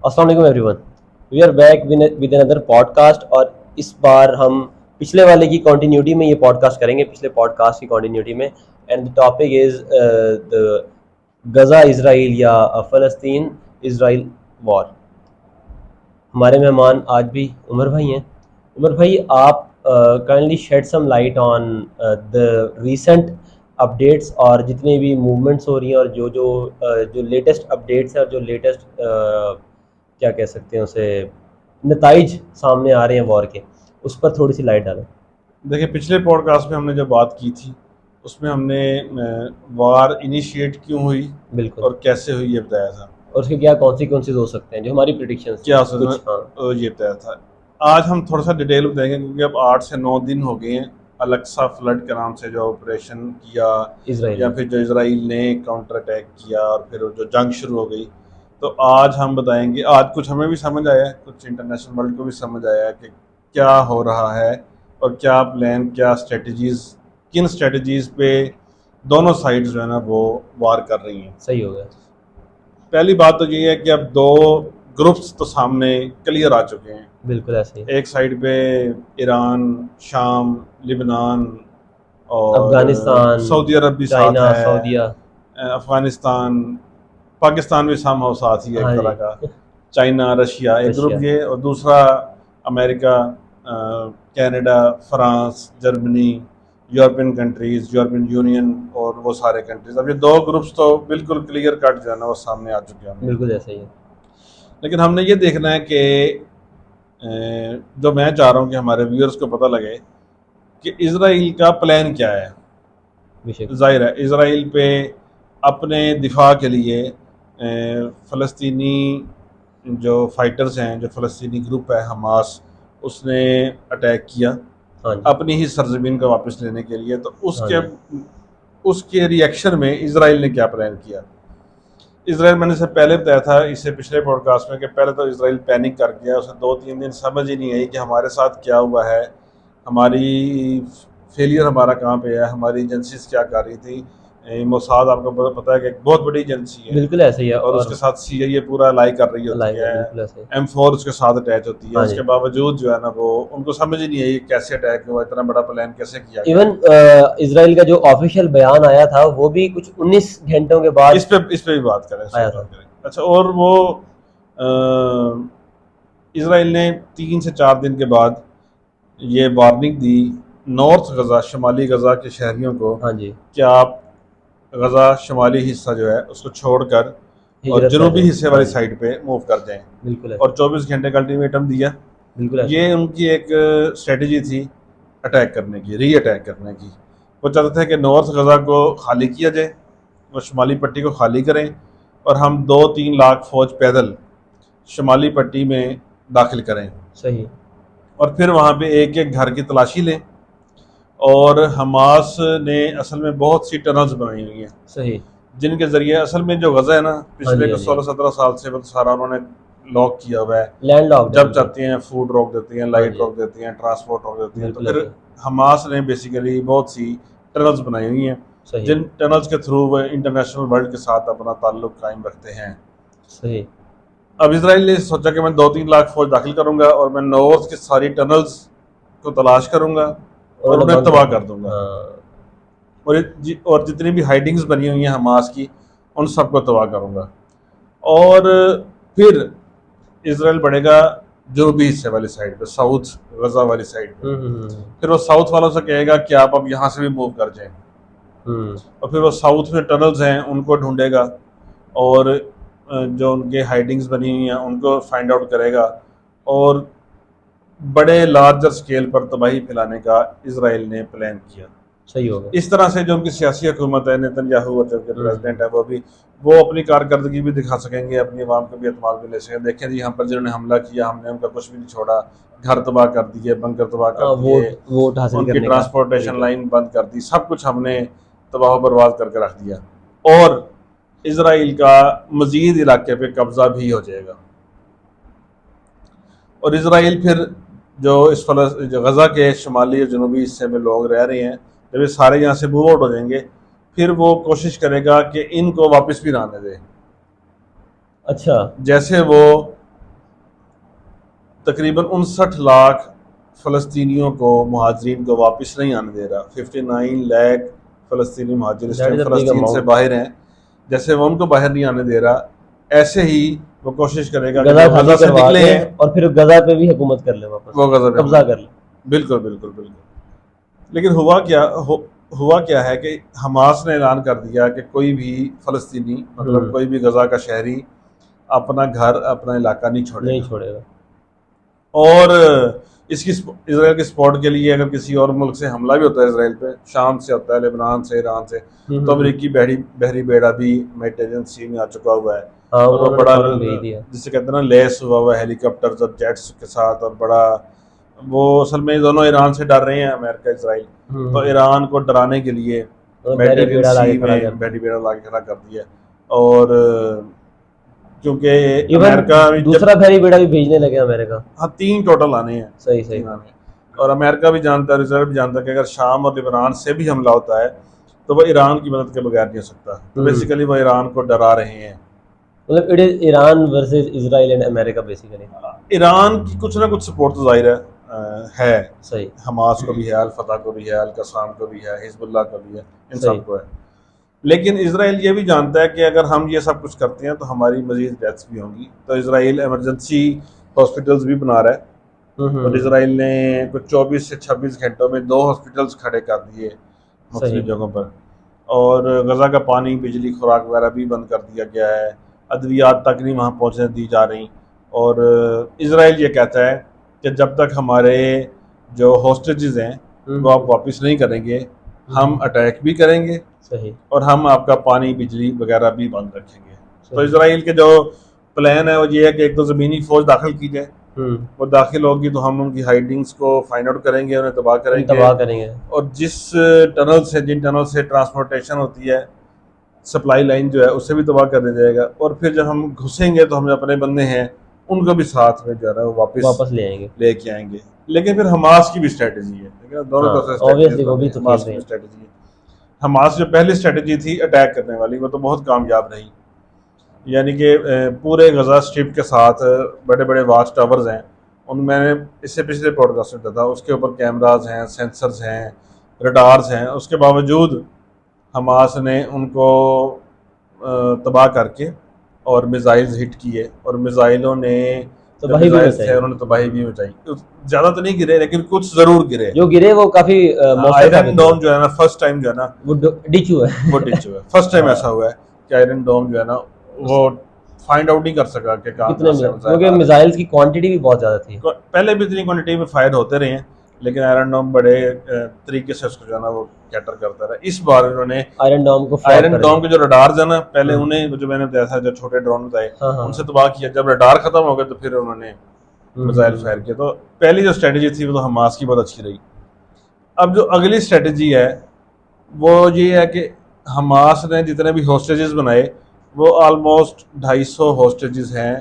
अस्सलाम वालेकुम everyone. We are back with another podcast और इस बार हम पिछले वाले की कंटिन्यूटी में ये पॉडकास्ट करेंगे, पिछले पॉडकास्ट की कंटिन्यूटी में। And the topic is the Gaza Israel या फ़लस्तीन इसराइल वॉर। हमारे मेहमान आज भी उमर भाई हैं। उमर भाई, आप kindly shed some light on the recent updates और जितनी भी मूवमेंट्स हो रही हैं और जो लेटेस्ट अपडेट्स हैं और जो लेटेस्ट क्या कह सकते हैं उसे, नताइज सामने आ रहे हैं वॉर के, उस पर थोड़ी सी लाइट डालें। देखिए, पिछले पॉडकास्ट में हमने जो बात की थी उसमें हमने वार इनिशिएट क्यों हुई बिल्कुल। और कैसे हुई ये बताया था। और उसके क्या कॉन्सिक्वेंसेज हो सकते हैं, जो हमारी प्रिडिक्शंस थी क्या कुछ। हाँ। ये बताया था। आज हम थोड़ा सा डिटेल बताएंगे क्योंकि अब 8 से 9 दिन हो गए हैं अलक्सा फ्लड के नाम से जो ऑपरेशन किया इसराइल या ने। फिर जो इसराइल ने काउंटर अटैक किया और फिर जो जंग शुरू हो गई। तो आज हम बताएंगे, आज कुछ हमें भी समझ आया है, कुछ इंटरनेशनल वर्ल्ड को भी समझ आया है कि क्या हो रहा है और क्या प्लान, क्या स्ट्रेटजीज, किन स्ट्रेटजीज पे दोनों साइड्स जो है ना वो वार कर रही हैं। सही हो गया। पहली बात तो ये है कि अब दो ग्रुप्स तो सामने क्लियर आ चुके हैं। बिल्कुल ऐसे ही। एक साइड पे ईरान, शाम, लिबनान और अफगानिस्तान, सऊदी अरब भी साथ चाइना, है, सऊदीया। अफगानिस्तान, पाकिस्तान भी समहाउ साथ ही है एक हाँ तरह जी। का, चाइना, रशिया एक ग्रुप रशिया। ये, और दूसरा America, Canada, France, Germany, European countries, European union और वो सारे कंट्रीज। अब ये दो ग्रुप्स तो बिल्कुल क्लियर कट जो है ना वो सामने आ चुके हैं हमें। बिल्कुल ऐसे ही है। लेकिन हमने ये देखना है कि जो मैं चाह रहा हूँ कि हमारे व्यूअर्स को पता लगे कि इसराइल का प्लान क्या है। बेशक। जाहिर है इसराइल पे अपने दिफा के लिए फ़लस्तीनी जो फाइटर्स हैं, जो फ़लस्तीनी ग्रुप है हमास, उसने अटैक किया हाँ जी। अपनी ही सरजमीन को वापस लेने के लिए। तो हाँ उसके जी। उसके रिएक्शन में इसराइल ने क्या प्लान किया। इसराइल, मैंने से पहले बताया था इससे पिछले पॉडकास्ट में कि पहले तो इसराइल पैनिक कर गया, उसे 2-3 दिन समझ ही नहीं आई कि हमारे साथ क्या हुआ है, हमारी फेलियर हमारा कहाँ पे है, हमारी एजेंसीज क्या कर रही थी। मोसाद आपको पता है कि एक बहुत बड़ी एजेंसी है बिल्कुल ऐसे ही है। और उसके और साथ CIA पूरा अलाई कर रही होती लाइक है, है, बिल्कुल ऐसे ही। M4 उसके साथ अटैच होती है। हाँ उसके जी। बावजूद जो है ना वो उनको समझ ही नहीं आई कैसे अटैक हुआ, इतना बड़ा प्लान कैसे किया गया। इवन इसराइल का जो ऑफिशियल बयान आया था वो भी कुछ 19 घंटों के बाद इस पे भी बात करें, इस पे आया बात था। करें। अच्छा, और वो इसराइल ने 3 से 4 दिन के बाद ये वार्निंग दी नॉर्थ गज़ा, शुमाली गज़ा के शहरियों को हाँ जी। कि आप गज़ा शुमाली हिस्सा जो है उसको छोड़कर और हिजरत कर जनूबी जाए। हिस्से हाँ वाली जी। साइड पे मूव कर जाएं। बिल्कुल ऐसे और ही। 24 घंटे का अल्टीमेटम दिया। बिल्कुल ऐसे ही। ये उनकी एक स्ट्रेटजी थी अटैक करने की, री अटैक करने की। वो चाहते थे कि नॉर्थ गज़ा को खाली किया जाए, वो शुमाली पट्टी को खाली करें और हम 2-3 लाख फ़ौज पैदल शुमाली पट्टी में दाखिल करें सही। और फिर वहाँ पे एक एक घर की तलाशी लें। और हमास ने असल में बहुत सी टनल्स बनाई हुई हैं सही। जिनके ज़रिए असल में जो गज़ा है ना हाँ पिछले जी। हाँ कुछ जी। 16-17 साल से वो सारा उन्होंने लॉक किया हुआ है। लैंड लॉक्ड है जब बिल्कुल। चाहती हैं फूड रोक देती हैं, हाँ लाइट जी। रोक देती हैं, ट्रांसपोर्ट रोक देती हैं। तो बिल्कुल फिर ऐसे ही। हमास ने बेसिकली बहुत सी टनल्स बनाई हुई हैं सही। जिन टनल्स के थ्रू वो इंटरनेशनल वर्ल्ड के साथ अपना ताल्लुक कायम रखते हैं। सही। अब इसराइल ने सोचा कि मैं 2-3 लाख फौज दाखिल करूंगा और मैं नॉर्थ की सारी टनल्स को तलाश करूंगा और और उन्हें उन्हें बंद कर तबाह दूँ। कर दूंगा। हाँ। और जितनी भी हाइडिंग्स बनी हुई हैं हमास की उन सबको तबाह करूंगा। और फिर इसराइल बढ़ेगा जनूबी हिस्से वाली साइड पे, साउथ गजा वाली साइड पे। हम्म। फिर वो साउथ वालों से कहेगा कि आप अब यहाँ से भी मूव कर जाएं। हम्म। और फिर वो साउथ में टनल्स हैं उनको ढूंढेगा और जो उनके हाइडिंग्स बनी हुई हैं उनको फाइंड आउट करेगा और बड़े लार्जर स्केल पर तबाही फैलाने का इसराइल ने प्लान किया। सही हो गया। इस तरह से जो उनकी सियासी हुकूमत है, नेतन्याहू और जो उनके प्रेसिडेंट है वो अपनी कारकर्दगी भी दिखा सकेंगे, अपनी आवाम को भी एतमाद भी ले सकेंगे। देखें जी, यहाँ पर जिन्होंने हमला किया हमने उनका कुछ भी नहीं छोड़ा, घर तबाह कर दिए, बंकर तबाह कर हाँ, दिए, वोट वोट हासिल उनकी करने का ट्रांसपोर्टेशन तरीका। लाइन बंद कर दी, सब कुछ हमने तबाह बर्बाद करके रख दिया और इसराइल का मजीद इलाके पे कब्जा भी हो जाएगा। और इसराइल फिर जो गज़ा के शुमाली और जनूबी हिस्से में लोग रह रहे हैं, जब ये सारे यहाँ से मूव आउट हो जाएंगे फिर वो कोशिश करेगा कि इनको वापस भी ना आने दे। अच्छा। जैसे वो तकरीबन 59 लाख फ़लस्तीनियों को, मुहाजिरीन को वापस नहीं आने दे रहा। 59 लाख फ़लस्तीनी मुहाजिर इस That time is a big फ़लस्तीन से amount. बाहर हैं। जैसे वो उनको बाहर नहीं आने दे रहा, ऐसे ही वो कोशिश करेगा कि गजा जो खाली गजा से करवा निकले के हैं और फिर गजा पे भी हुकूमत कर ले, वापस वो गजा पे कब्जा हमला कर ले। बिल्कुल बिल्कुल बिल्कुल। लेकिन हुआ क्या है कि हमास ने ऐलान कर दिया कि कोई भी फ़लस्तीनी, मतलब कोई भी गजा का शहरी अपना घर, अपना इलाका नहीं नहीं छोड़ेगा। छोड़ेगा। और इसकी इसराइल के सपोर्ट के लिए अगर किसी और मुल्क से हमला भी होता है इसराइल पे, शाम से होता है, लेबनान से, ईरान से, तो अमरीकी बहरी बेड़ा भी मेडिटेरेनियन सी में आ चुका हुआ है। हाँ, और वो उन्होंने बड़ा, फौरन भेज दिया। जिसे कहते हैं ना, लेस हुआ हुआ हेलीकॉप्टर और जेट्स के साथ, और बड़ा वो असल में दोनों ईरान से डर रहे हैं, अमेरिका इसराइल। तो ईरान को डराने के लिए बहरी मेडिटेरेनियन बेड़ा लाके सी खड़ा में कर बहरी बेड़ा ला के खड़ा कर दिया। और क्योंकि इवन अमेरिका दूसरा बहरी बेड़ा भी भेजने लगे अमेरिका। हाँ, 3 टोटल आने हैं। सही सही। 3 आने हैं। और अमेरिका भी जानता है, इसराइल भी जानता है कि अगर शाम और लेबनान से भी हमला होता है तो वो ईरान की मदद के बगैर नहीं हो सकता। तो बेसिकली वो ईरान को डरा रहे हैं। मतलब it is Iran versus Israel and America basically. Iran की कुछ ना कुछ सपोर्ट तो जाहिर है। सही। हमास को भी है, अल फतह को भी है, अल कसाम को भी है, हिजबुल्लाह को भी है, इन सही। सबको है। लेकिन इसराइल ये भी जानता है कि अगर हम ये सब कुछ करते हैं तो हमारी मजीद डेथ्स भी होंगी। तो इसराइल एमरजेंसी हॉस्पिटल्स भी बना रहा है। और इसराइल ने कुछ 24 से 26 घंटों में 2 हॉस्पिटल्स खड़े कर दिए मुख्तलिफ जगहों पर। और गजा का पानी, बिजली, खुराक वगैरह भी बंद कर दिया गया है। अद्वियात तक नहीं वहाँ पहुँचने दी जा रही। और इसराइल ये कहता है कि जब तक हमारे जो हॉस्टेजेस हैं वो आप वापस नहीं करेंगे, हम अटैक भी करेंगे। सही। और हम आपका पानी, बिजली वगैरह भी बंद रखेंगे। तो इसराइल के जो प्लान है वो ये है कि एक तो ज़मीनी फौज दाखिल की जाए, वो दाखिल होगी तो हम उनकी हाइडिंग्स को फाइंड आउट करेंगे, उन्हें तबाह करेंगे। और जिन टनल से ट्रांसपोर्टेशन होती है, सप्लाई लाइन जो है, उससे भी तबाह कर दिया जाएगा। और फिर जब हम घुसेंगे तो हम अपने बंदे हैं उनको भी साथ में जो है ना वो वापस लेके आएंगे। लेकिन फिर हमास की भी स्ट्रेटजी है, लेकिन दोनों तरफ से हमास की स्ट्रेटजी है। हमास जो पहली स्ट्रेटजी थी अटैक करने वाली, वो तो बहुत कामयाब रही। यानी कि पूरे गजा स्ट्रिप के साथ बड़े बड़े वाच टावर्स हैं, उन मैंने इससे पिछले पॉडकास्ट में बताया, उसके ऊपर कैमराज हैं, सेंसर्स हैं, रडार्स हैं। उसके बावजूद हमास ने उनको तबाह करके और मिसाइल्स हिट किए, और मिसाइलों ने उन्होंने तबाही भी मचाई। ज्यादा तो नहीं गिरे, लेकिन कुछ जरूर गिरे। जो गिरे वो काफी आयरन डोम जो है ना, फर्स्ट टाइम जो है ना वो डिच हुआ है। फर्स्ट टाइम ऐसा हुआ है कि आयरन डोम जो है ना वो फाइंड आउट नहीं कर सका कि कितने, क्योंकि मिसाइल्स की क्वांटिटी भी बहुत ज्यादा थी। पहले भी इतनी क्वांटिटी में फायर होते रहे हैं, लेकिन आयरन डोम बड़े तरीके से उसको जो है ना वो कैटर करता रहा। इस बार उन्होंने आयरन डोम के जो रडार्स है ना, पहले उन्हें, जो मैंने बताया था, जो छोटे ड्रोन बताए, उनसे तबाह किया। जब रडार खत्म हो गए तो फिर उन्होंने मिसाइल फायर किया। तो पहली जो स्ट्रेटजी थी वो तो हमास की बहुत अच्छी रही। अब जो अगली स्ट्रेटजी है वो ये है कि हमास ने जितने भी होस्टेजेस बनाए वो ऑलमोस्ट 250 होस्टेजेस हैं,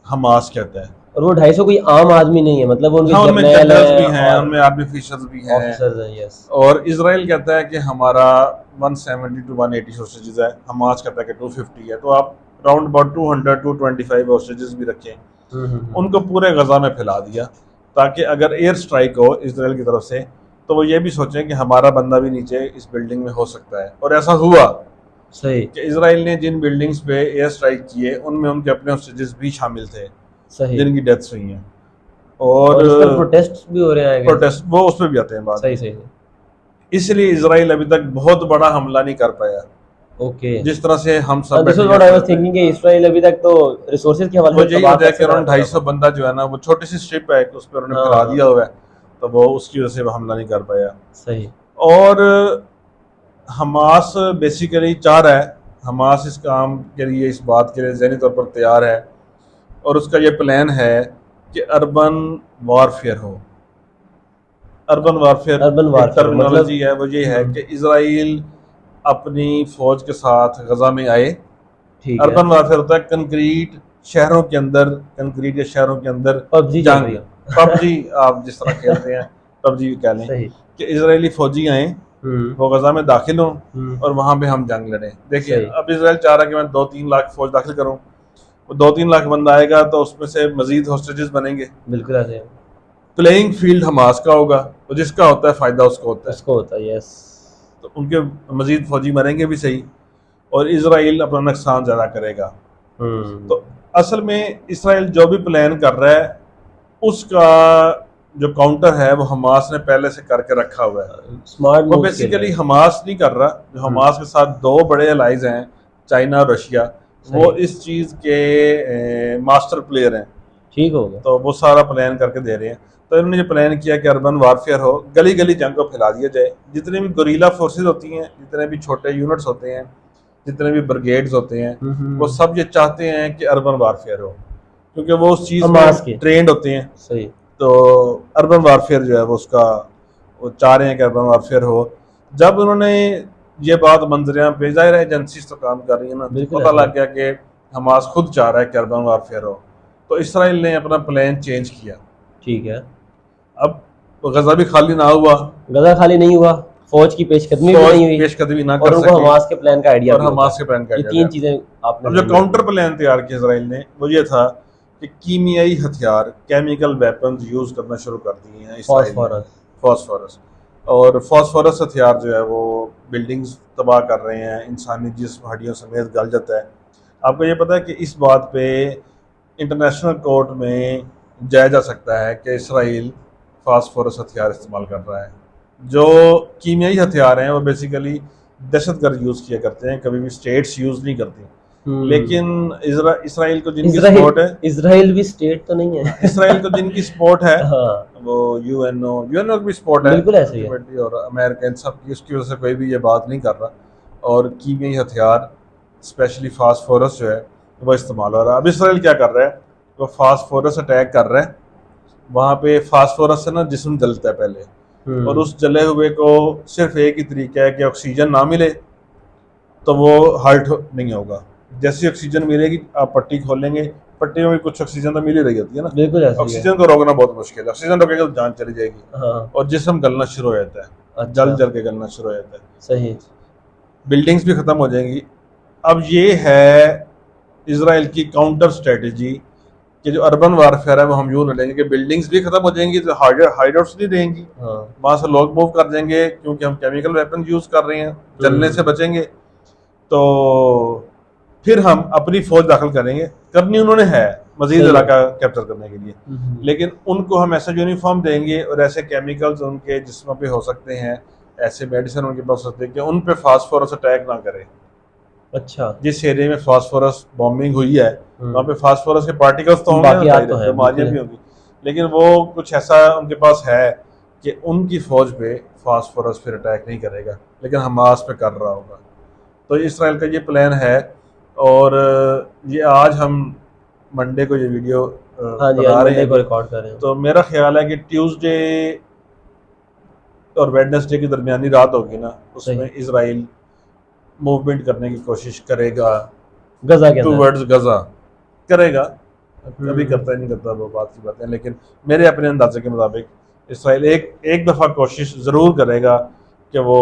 हमास कहता है। और वो 250 कोई आम आदमी नहीं है, मतलब उनके उनमें जनरल्स भी हैं, उनमें आर्मी ऑफिसर्स भी हैं। और इसराइल कहता है कि हमारा 170 to 180 होस्टेजेस है, हमास कहता है कि 250 है। तो आप राउंड अबाउट 200 to 225 होस्टेजेस भी रखें। उनको पूरे गजा में फैला दिया, ताकि अगर एयर स्ट्राइक हो इसराइल की तरफ से तो वो ये भी सोचें कि हमारा बंदा भी नीचे इस बिल्डिंग में हो सकता है। और ऐसा हुआ सही कि इसराइल ने जिन बिल्डिंग्स पे एयर स्ट्राइक किए उनमें उनके अपने होस्टेजेस भी शामिल थे, सही, जिनकी डेथ्स हुई हैं। और इस पर प्रोटेस्ट भी हो रहे हैं, प्रोटेस्ट वो उसमें भी आते हैं बाद। सही। इसलिए इसराइल अभी तक बहुत बड़ा हमला नहीं कर पाया। ओके, जिस तरह से हम सब this was what I was thinking कि इसराइल अभी तक तो रिसोर्सेज के हवाले से यही होता है कि अराउंड 250 बंदा जो है ना, वो छोटी सी स्ट्रिप है, उस पर उन्होंने फैला दिया हुआ है, तो वो उसकी वजह से वो हमला नहीं कर पाया। सही। और हमास बेसिकली चाह रहा है, हमास इस काम के लिए, इस बात के लिए ज़हनी तौर पर तैयार है, और उसका ये प्लान है कि अर्बन वारफेयर हो। अर्बन वारफेयर टर्मिनोलॉजी है, वो ये है कि इसराइल अपनी फौज के साथ गजा में आए। अर्बन वारफेयर होता है कंक्रीट शहरों के अंदर, कंक्रीट के शहरों के अंदर पबजी आप जिस तरह खेलते हैं पबजी कह लें, कि इजरायली फौजी आए, वो गजा में दाखिल हों और वहां पे हम जंग लड़ें। देखिए अब इसराइल चाह रहा है कि मैं 2-3 लाख फौज दाखिल करूं, वो 2-3 लाख बंदा आएगा तो उसमें से मजीद हॉस्टेजेस बनेंगे। बिल्कुल ऐसे है। प्लेइंग फील्ड हमास का होगा, तो जिसका होता है फायदा उसको होता है। उसको होता है, यस। तो उनके मजीद फौजी मरेंगे भी सही, और इसराइल अपना नुकसान ज़्यादा करेगा। हम्म। तो असल में इसराइल जो भी प्लान कर रहा है उसका जो काउंटर है वो हमास ने पहले से करके रखा हुआ है। स्मार्ट वो मूव्स के बेसिकली लिए। हमास नहीं कर रहा, जो हमास के साथ दो बड़े अलाइज हैं, चाइना और रशिया, वो सही। इस चीज़ के मास्टर प्लेयर हैं। ठीक हो गया। तो वो सारा प्लान करके दे रहे हैं। तो इन्होंने ये प्लान किया कि अर्बन वारफेयर हो, गली गली जंग को फैला दिया जाए। जितने भी गुरीला फोर्सेज होती हैं, जितने भी छोटे यूनिट्स होते हैं, जितने भी ब्रिगेड्स होते हैं, वो सब ये चाहते हैं कि अर्बन वारफेयर हो, क्योंकि वो उस चीज़ में हमास के। ट्रेंड होते हैं। सही। तो अर्बन वारफेयर जो है वो उसका वो चाह रहे हैं कि अर्बन वारफेयर हो। जब उन्होंने ये बात मंजरियां पे, जाहिर है एजेंसीज तो काम कर रही है ना, तो बिल्कुल पता ऐसे लग गया कि हमास खुद चाह रहा है कि अर्बन वारफेयर हो। तो इसराइल ने अपना प्लान चेंज किया। ठीक है। अब गजा भी खाली ना हुआ, गजा खाली नहीं हुआ, फौज की पेशकदमी भी फौज नहीं हुई, पेशकदमी ना और कर उनको सके, हमास के प्लान का आइडिया और भी हमास होता के प्लान है। का ये आइडिया तीन दिया। चीजें आपने अब जो ध्यान में काउंटर रखी। प्लान तैयार किया इसराइल ने वो ये था कि कीमियाई हथियार, केमिकल वेपन्स यूज करना शुरू कर दिए हैं इसराइल ने। फॉस्फोरस। फॉस्फोरस, और फॉस्फोरस हथियार जो है वो बिल्डिंग्स तबाह कर रहे हैं, इंसानी जिस्म हड्डियों समेत गल जाता है। आपको ये पता है कि इस बात पे इंटरनेशनल कोर्ट में जाया जा सकता है कि इसराइल फास्फोरस हथियार इस्तेमाल कर रहा है। जो कीमियाई हथियार हैं वो बेसिकली दहशतगर्द यूज़ किया करते हैं, कभी भी स्टेट्स यूज़ नहीं करती। लेकिन इसराइल को जिनकी इसराइल सपोर्ट है, इसराइल भी स्टेट तो नहीं है। इसराइल को जिनकी सपोर्ट है, हाँ, वो यूएनओ की भी सपोर्ट है बिल्कुल ऐसे ही है। अल्टीमेटली, और अमेरिका, इन सब की, उसकी वजह से कोई भी ये बात नहीं कर रहा। और कीमियाई हथियार स्पेशली फास्फोरस जो है वो इस्तेमाल हो रहा है। अब इसराइल क्या कर रहा है, वो फास्फोरस अटैक कर रहा है। वहाँ पे फास्फोरस से ना जिस्म जलता है पहले, और उस जले हुए को सिर्फ एक ही तरीका है कि ऑक्सीजन ना मिले तो वो हर्ट नहीं होगा। जैसी ऑक्सीजन मिलेगी आप पट्टी खोलेंगे, पट्टी में भी कुछ ऑक्सीजन तो मिल ही रही होती है ना, बिल्कुल ऐसे ही है। ऑक्सीजन को रोकना बहुत मुश्किल है। ऑक्सीजन रोकेगा तो जान चली जाएगी, हाँ। और जिस्म गलना शुरू हो जाता है, अच्छा। जल जल के गलना शुरू हो जाता है, सही। बिल्डिंग्स भी ख़त्म हो जाएंगी। अब ये है इसराइल की काउंटर स्ट्रेटजी कि जो अर्बन वारफेयर है वो हम यूँ लड़ेंगे कि बिल्डिंग्स भी खत्म हो जाएंगी, तो हाइडआउट्स नहीं रहेंगी, हाँ। वहाँ से लोग मूव कर जाएंगे, क्योंकि हम केमिकल वेपन यूज़ कर रहे हैं, जलने से बचेंगे। तो फिर हम अपनी फौज दाखिल करेंगे, करनी उन्होंने है मजीद सही है। इलाका कैप्चर करने के लिए, लेकिन उनको हम ऐसा यूनिफॉर्म देंगे और ऐसे केमिकल्स उनके जिस्म पे हो सकते हैं, ऐसे मेडिसिन उनके पास होते हैं कि उन पे फास्फोरस अटैक ना करे। अच्छा। जिस एरिया में फास्फोरस बॉम्बिंग हुई है वहाँ पे फास्फोरस के पार्टिकल्स तो होंगे ना, बाकी जाहिर तो है, हैं, बीमारियां बिल्कुल भी है। होंगी, लेकिन वो कुछ ऐसा उनके पास है कि उनकी फौज पे फास्फोरस फिर अटैक नहीं करेगा, लेकिन हमास पे कर रहा होगा। तो इसराइल का ये प्लान है, और ये आज हम मंडे को ये वीडियो हाँ जी, आज बना रहे हैं मंडे को अभी। रिकॉर्ड कर रहे हैं। तो मेरा ख्याल है कि ट्यूसडे और वेडनेसडे की दरमियानी रात होगी ना, उसमें सही। इसराइल मूवमेंट करने की कोशिश करेगा गजा के अंदर। टूवर्ड्स गजा, करेगा। अभी करता है नहीं करता वो बात की बात है, लेकिन मेरे अपने अंदाजे के मुताबिक इसराइल एक दफ़ा कोशिश ज़रूर करेगा कि वो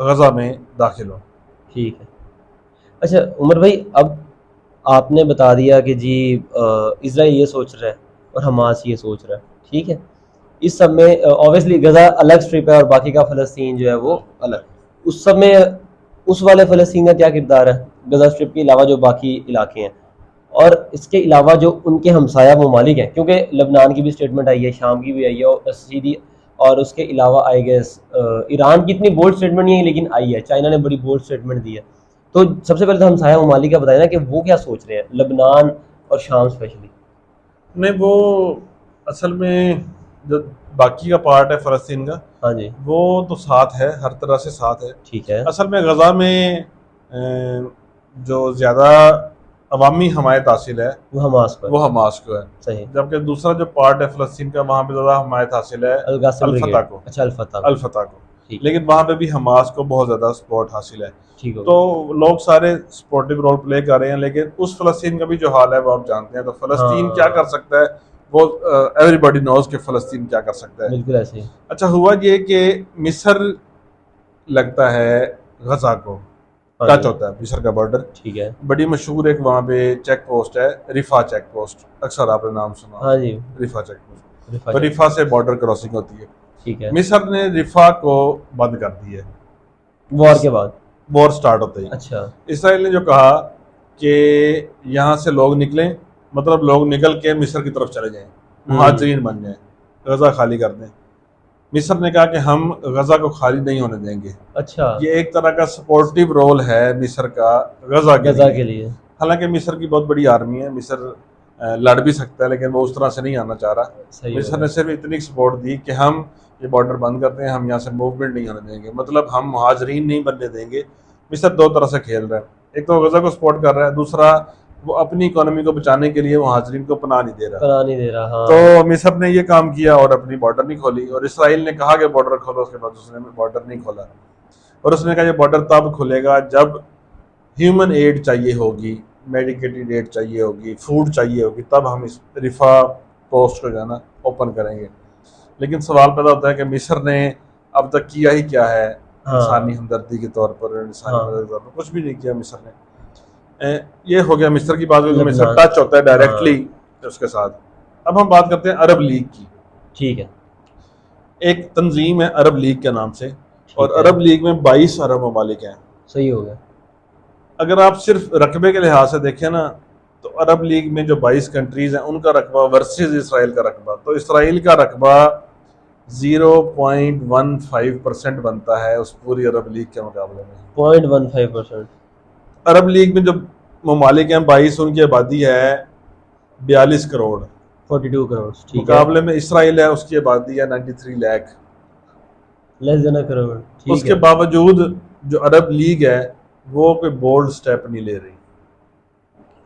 गजा में दाखिल हो। ठीक है। अच्छा उमर भाई, अब आपने बता दिया कि जी इसराइल ये सोच रहा है और हमास ये सोच रहा है, ठीक है। इस सब में ऑब्वियसली गजा अलग स्ट्रिप है और बाकी का फ़लस्तीन जो है वो अलग। उस सब में उस वाले फ़लस्तीन का क्या किरदार है गजा स्ट्रिप के अलावा जो बाकी इलाके हैं, और इसके अलावा जो उनके हमसाया ममालिक हैं, क्योंकि लबनान की भी स्टेटमेंट आई है, शाम की भी आई है, और सीधी, और उसके अलावा आई गेस ईरान की इतनी बोल्ड स्टेटमेंट नहीं है लेकिन आई है, चाइना ने बड़ी बोल्ड स्टेटमेंट दी है। तो सबसे पहले तो हमसाया ममालिक का बताया ना कि वो क्या सोच रहे हैं, लबनान और शाम स्पेशली। नहीं, वो असल में जो बाकी का पार्ट है फ़लस्तीन का, हाँ जी। वो तो साथ है, हर तरह से साथ है। ठीक है। असल में गजा में जो ज़्यादा अवामी हमायत हासिल है वो हमास पर। वो हमास को है, सही। जबकि दूसरा जो पार्ट है फ़लस्तीन का वहाँ पे ज़्यादा हमायत हासिल है अल-कासिम अल-फतह ब्रिगेड। को, अच्छा, अल-फतह को। अल-फतह को, ठीक। लेकिन वहाँ पे भी हमास को बहुत ज़्यादा सपोर्ट हासिल है। ठीक हो तो लोग सारे सपोर्टिव रोल प्ले कर रहे हैं, लेकिन उस फ़लस्तीन का भी जो हाल है वो आप जानते हैं। तो फ़लस्तीन क्या कर सकता है, वो एवरीबॉडी नोज कि फ़लस्तीन क्या कर सकता है। बिल्कुल ऐसे ही। अच्छा, हुआ ये कि मिस्र लगता है गजा को, हाँ टच जी, होता है मिस्र का बॉर्डर। ठीक है। बड़ी मशहूर एक वहाँ पे चेक पोस्ट है, रिफा चेक पोस्ट, अक्सर आपने नाम सुना हाँ होगा, जी, रिफा चेक पोस्ट। रिफ़ा तो चेक रिफा पोस्ट, से बॉर्डर क्रॉसिंग होती है। ठीक है। मिस्र ने रिफा को बंद कर दी है वॉर के बाद? वॉर स्टार्ट होते ही। अच्छा, इसराइल ने जो कहा कि यहाँ से लोग निकलें, मतलब लोग निकल के मिस्र की तरफ चले जाएं, हुँ, मुहाजिरीन बन जाएं, गजा खाली कर दें। मिस्र ने कहा कि हम गजा को खाली नहीं होने देंगे। अच्छा, ये एक तरह का सपोर्टिव रोल है मिस्र का गजा के गज़ा लिए। के लिए, हालांकि मिस्र की बहुत बड़ी आर्मी है, मिस्र लड़ भी सकता है, लेकिन वो उस तरह से नहीं आना चाह रहा। सही हो मिस्र गया। ने सिर्फ इतनी सपोर्ट दी कि हम ये बॉर्डर बंद करते हैं, हम यहाँ से मूवमेंट नहीं होने देंगे, मतलब हम मुहाजरीन नहीं बनने देंगे। मिस्र दो तरह से खेल रहा है, एक तो गजा को सपोर्ट कर रहा है, दूसरा वो अपनी इकोनॉमी को बचाने के लिए मुहाजरीन को पनाह नहीं दे रहा। पनाह नहीं दे रहा, हाँ, तो मिस्र ने ये काम किया और अपनी बॉर्डर नहीं खोली, और इसराइल ने कहा कि बॉर्डर खोलो, उसके बाद उसने बॉर्डर नहीं खोला। और उसने कहा ये बॉर्डर तब खुलेगा जब ह्यूमन एड चाहिए होगी, मेडिकेटेड एड चाहिए होगी, फूड चाहिए होगी, तब हम इस रिफा पोस्ट को जाना ओपन करेंगे। लेकिन सवाल पैदा होता है कि मिस्र ने अब तक किया ही क्या है इंसानी हाँ, हमदर्दी के तौर पर, इंसानी हाँ, मदद के तौर पर कुछ भी नहीं किया मिस्र ने। ये हो गया मिस्र की बात, मिस्र लेबनान, टच होता है डायरेक्टली हाँ, उसके साथ। अब हम बात करते हैं अरब लीग की। ठीक है, एक तंजीम है अरब लीग के नाम से, और ठीक है, अरब लीग में 22 अरब ममालिक हैं। सही हो गया। अगर आप सिर्फ रकबे के लिहाज से देखें ना, तो अरब लीग में जो 22 कंट्रीज हैं उनका रकबा वर्सेस इसराइल का रकबा, तो इसराइल का रकबा 0.15% बनता है उस पूरी अरब लीग के मुकाबले में। 0.15%, अरब लीग में जो ममालिक हैं 22, उनकी आबादी है 42 करोड़। 42 करोड़, ठीक है, मुकाबले में इसराइल है, उसकी आबादी है 93 लाख। लेस देन अ करोड़, ठीक उसके है। बावजूद जो अरब लीग है वो कोई बोल्ड स्टेप नहीं ले रही।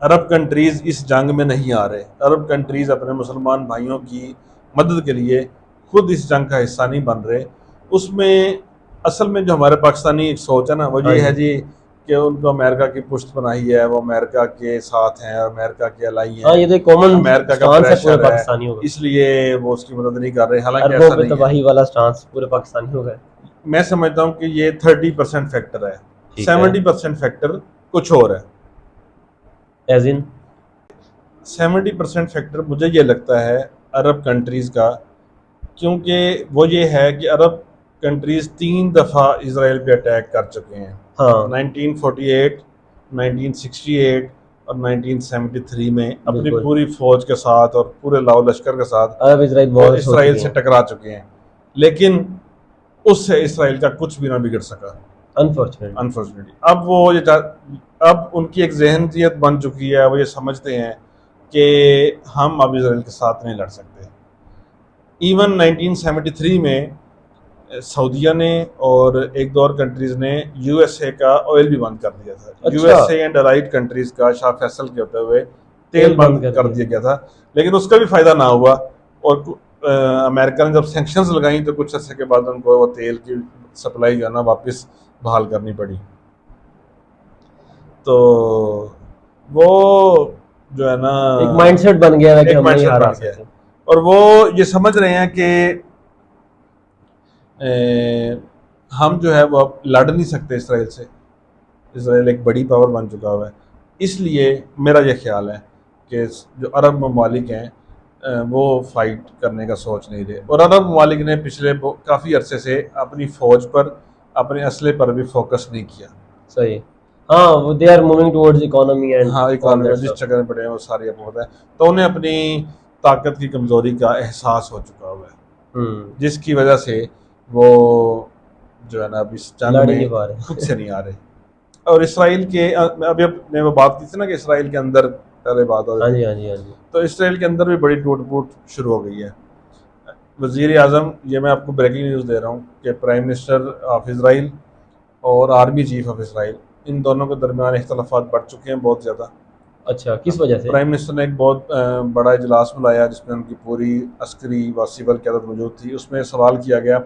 अरब कंट्रीज इस जंग में नहीं आ रहे, अरब कंट्रीज अपने मुसलमान भाइयों की मदद के लिए खुद इस जंग का हिस्सा नहीं बन रहे। उसमें असल में जो हमारे पाकिस्तानी एक सोच है ना, वो हाँ ये है जी, जी कि उनको अमेरिका की पुष्ट बनाई है, वो अमेरिका के साथ हैं, अमेरिका के अलाई हाँ, हैं, ये तो एक कॉमन अमेरिका का स्टांस है पूरे प्रेशर है, पाकिस्तानियों का। इसलिए वो उसकी मदद नहीं कर रहे, हालांकि अरबों ऐसा पे नहीं है। तबाही वाला स्टांस पूरे पाकिस्तानियों का है। मैं समझता हूँ कि ये 30% फैक्टर है, ठीक है, 70% फैक्टर कुछ और है। एज इन, 70% फैक्टर मुझे ये लगता है अरब कंट्रीज़ का, क्योंकि वो ये है कि अरब कंट्रीज़ 3 दफ़ा इसराइल पे अटैक कर चुके हैं, हाँ, 1948, 1968 और 1973 में अपनी बिल्कुल। पूरी फौज के साथ और पूरे लाओ लश्कर के साथ अरब इसराइल वो वॉर्स हो इसराइल चुकी से हैं, टकरा चुके हैं। लेकिन उससे इसराइल का कुछ भी ना बिगड़ सका, अनफॉर्चुनेटली। अनफॉर्चुनेटली। अब वो अब उनकी एक जहनीत बन चुकी है, वो ये समझते हैं कि हम अब इसराइल के साथ नहीं लड़ सकते। इवन 1973 में सऊदीया ने और एक दो और कंट्रीज ने यूएसए का ऑयल भी बंद कर दिया था। अच्छा, यूएसए एंड अलाइड कंट्रीज का शाह फैसल के होते हुए तेल तेल बंद बंद कर कर दिया। दिया गया था, लेकिन उसका भी फायदा ना हुआ। और अमेरिका ने जब सैंक्शंस लगाई तो कुछ अर्से के बाद उनको वो तेल की सप्लाई जो है ना वापस बहाल करनी पड़ी। तो वो जो है ना एक माइंडसेट बन गया है कि एक हम नहीं माइंडसेट हारा बन गया है, सकते। और वो ये समझ रहे हैं कि हम जो है वो अब लड़ नहीं सकते इसराइल से, इसराइल एक बड़ी पावर बन चुका हुआ है। इसलिए मेरा ये ख्याल है कि जो अरब ममालिक हैं वो फाइट करने का सोच नहीं रहे, और अरब ममालिक ने पिछले काफ़ी अरसे से अपनी फ़ौज पर, अपने असले पर भी फोकस नहीं किया। सही, हाँ, वो they are moving towards economy and हाँ, ऑल इकोनॉमी दैट जिस स्टफ। चक्कर में पड़े हैं वो सारी आपको पता है, तो उन्हें अपनी ताकत की कमज़ोरी का एहसास हो चुका हुआ है, जिसकी वजह से वो जो है ना अब इस जंग लड़ ही नहीं में पा रहे। खुद से नहीं आ रहे। और इसराइल के अभी अपने वो बात की थी ना कि इसराइल के अंदर पहले बात हो हाँ रही जी, थी, हाँ जी, हाँ जी, तो इसराइल के अंदर भी बड़ी टूट फूट शुरू हो गई है। वज़ीर आज़म, ये मैं आपको ब्रेकिंग न्यूज़ दे रहा हूँ कि प्राइम मिनिस्टर ऑफ इसराइल और आर्मी चीफ ऑफ इसराइल, इन दोनों के दरमियान इख्तलाफात बढ़ चुके हैं बहुत ज़्यादा। अच्छा, किस वजह से? प्राइम मिनिस्टर ने एक बहुत बड़ा इजलास बुलाया जिसमें उनकी पूरी अस्करी व सिविल क़यादत मौजूद थी। उसमें सवाल किया गया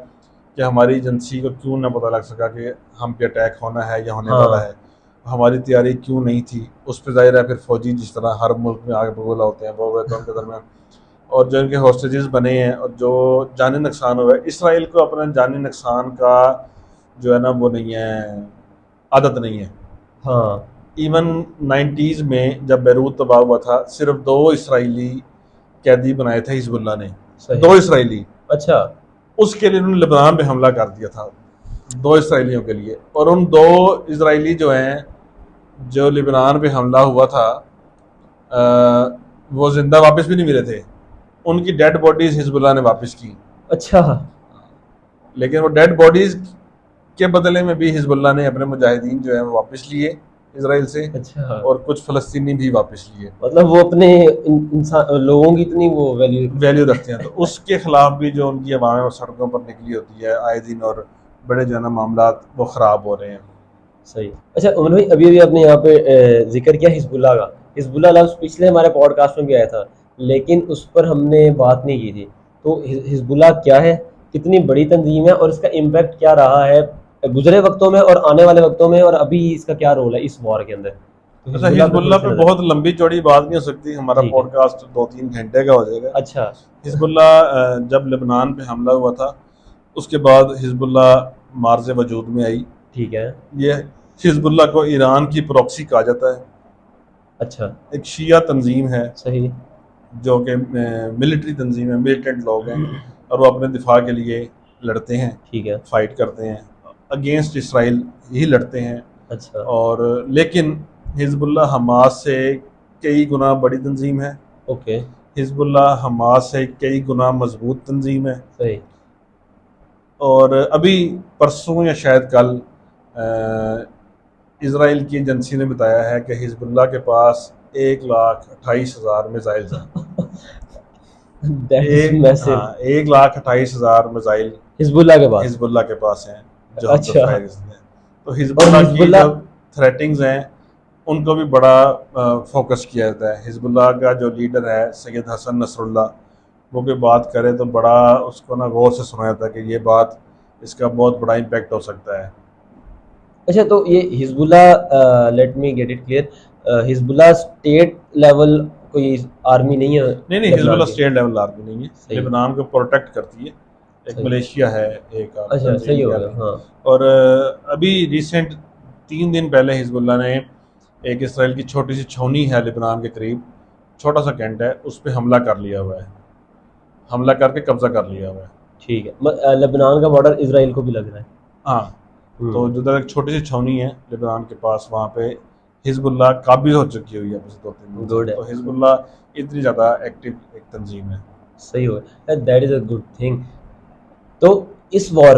कि हमारी एजेंसी को क्यों ना पता लग सका कि हम पे अटैक होना है या होने वाला हाँ, है, हमारी तैयारी क्यों नहीं थी। उस पर ज़ाहिर है फिर फौजी जिस तरह हर मुल्क में आग बबूला होते हैं वो हुए तो उनके दरमियान, और जो इनके हॉस्टेजेस बने हैं और जो जानी नुकसान हुआ है, इसराइल को अपना जानी नुकसान का जो है ना वो नहीं है, आदत नहीं है। हाँ इवन 90s में जब बैरूत तबाह हुआ था, सिर्फ 2 इसराइली कैदी बनाए थे हिजबुल्लाह ने, सही। 2 इसराइली। अच्छा। उसके लिए उन्होंने लेबनान पे हमला कर दिया था 2 इसराइलियों के लिए, और उन 2 इसराइली जो हैं, जो लेबनान पे हमला हुआ था, वो जिंदा वापस भी नहीं मिले थे। उनकी डेड बॉडीज हिजबुल्लाह ने वापस की, अच्छा। लेकिन वो डेड बॉडीज के बदले में भी हिजबुल्लाह ने अपने मुजाहिदीन जो है वो वापस लिए इसराइल से, अच्छा, और कुछ फ़लस्तीनी भी वापस लिए। मतलब वो अपने इंसान लोगों की इतनी वो वैल्यू। वैल्यू रखते हैं, तो उसके खिलाफ भी जो उनकी आवाम और सड़कों पर निकली होती है आए दिन, और बड़े जो है ना मामला वो ख़राब हो रहे हैं। सही। अच्छा उमर भाई, अभी अभी आपने यहाँ पे जिक्र किया हिजबुल्लाह का। हिजबुल्लाह लफ्ज़ पिछले हमारे पॉडकास्ट में भी आया था, लेकिन उस पर हमने बात नहीं की थी। तो हिजबुल्लाह क्या है, कितनी बड़ी तंजीम है, और इसका इम्पैक्ट क्या रहा है गुजरे वक्तों में और आने वाले वक्तों में, और अभी इसका क्या रोल है इस वॉर के अंदर। तो अच्छा, हिजबुल्लाह पे थोड़ी हिजबुल्लाह सी पे नज़र। बहुत लंबी चौड़ी बात नहीं हो सकती, हमारा ठीक है। पॉडकास्ट 2-3 घंटे का हो जाएगा। अच्छा। हिजबुल्लाह जब लेबनान पे हमला हुआ था, उसके बाद हिजबुल्लाह मार्ज वजूद में आई। ठीक है। ये हिजबुल्लाह को ईरान की प्रॉक्सी कहा जाता है। अच्छा। एक शिया तंजीम है, सही। जो कि मिलिट्री तंजीम है, मिलिटेंट लोग हैं, और वो अपने दिफा के लिए लड़ते हैं, ठीक है। फाइट करते हैं, अगेंस्ट इसराइल ही लड़ते हैं। अच्छा। और लेकिन हिजबुल्लाह हमास से कई गुना बड़ी तंजीम है, ओके। हिजबुल्लाह हमास से कई गुना मजबूत तंजीम है। सही। और अभी परसों या शायद कल इसराइल की एजेंसी ने बताया है कि हिजबुल्लाह के पास 1,28,000 मिसाइल हैं। That is massive. 1,28,000 missile Hezbollah के पास। हिजबुल्लाह के पास हैं, जो हम पे अच्छा। फायर करते हैं। तो और हिजबुल्लाह की हिजबुल्लाह। जब थ्रेटिंग्स हैं, उनको भी बड़ा फोकस किया जाता है। हिजबुल्लाह का जो लीडर है सैयद हसन नसरुल्लाह, वो भी बात करे तो बड़ा उसको ना गौर से सुना जाता है कि ये बात, इसका बहुत बड़ा इम्पैक्ट हो सकता है। अच्छा, तो ये Hezbollah, let me get it clear, Hezbollah state level कोई आर्मी नहीं है नहीं नहीं, लेबनान हिजबुल्लाह की। स्टेट लेवल आर्मी नहीं है, सही। लेबनान को प्रोटेक्ट करती है। एक सही। मलेशिया है, एक आप अच्छा, सही तंजीम हो कह गया, लें। हाँ। और अभी रिसेंट 3 दिन पहले हिजबुल्लाह ने एक इसराइल की छोटी सी छावनी है लेबनान के करीब, छोटा सा कैंट है, उस पर हमला कर लिया हुआ है, हमला करके कब्जा कर लिया हुआ है। ठीक है, लेबनान का बॉर्डर इसराइल को भी लग रहा है। हाँ, तो जो एक छोटी सी छावनी है लेबनान के पास, वहाँ पे हिजबुल्लाह काबिज हो चुकी हुई है पिछले 2-3 दिन से। गुड है। तो हिजबुल्लाह इतनी ज़्यादा एक्टिव एक तंजीम है। सही हो गया, that is a good thing. तो इस वॉर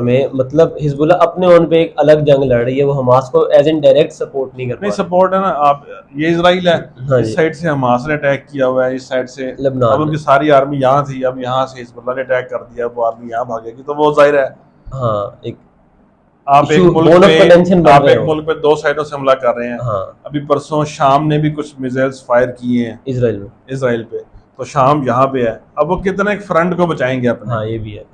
में मतलब हिजबुल्लाह अपने ओन पे एक अलग जंग लड़ रही है, वो हमास को एज इन डायरेक्ट सपोर्ट नहीं कर नहीं, पा रही। सपोर्ट है ना आप, ये इसराइल है, हाँ इस जी। साइड से हमास ने अटैक किया हुआ है, इस साइड से अब लेबनान उनकी ने। सारी आर्मी यहाँ थी, अब यहाँ से हिजबुल्लाह ने अटैक कर दिया, वो आर्मी यहाँ भागेगी, तो वो जाहिर है हाँ, एक आप एक इशू, मुल्क बोन ऑफ पे कंटेंशन बन आप रहे एक हो। मुल्क पे 2 साइडों से हमला कर रहे हैं। हाँ। अभी परसों शाम ने भी कुछ मिसाइल्स फायर किए हैं इसराइल में। इसराइल पे, तो शाम यहाँ पे है, अब वो कितने एक फ्रंट को बचाएंगे अपने। हाँ, ये भी है।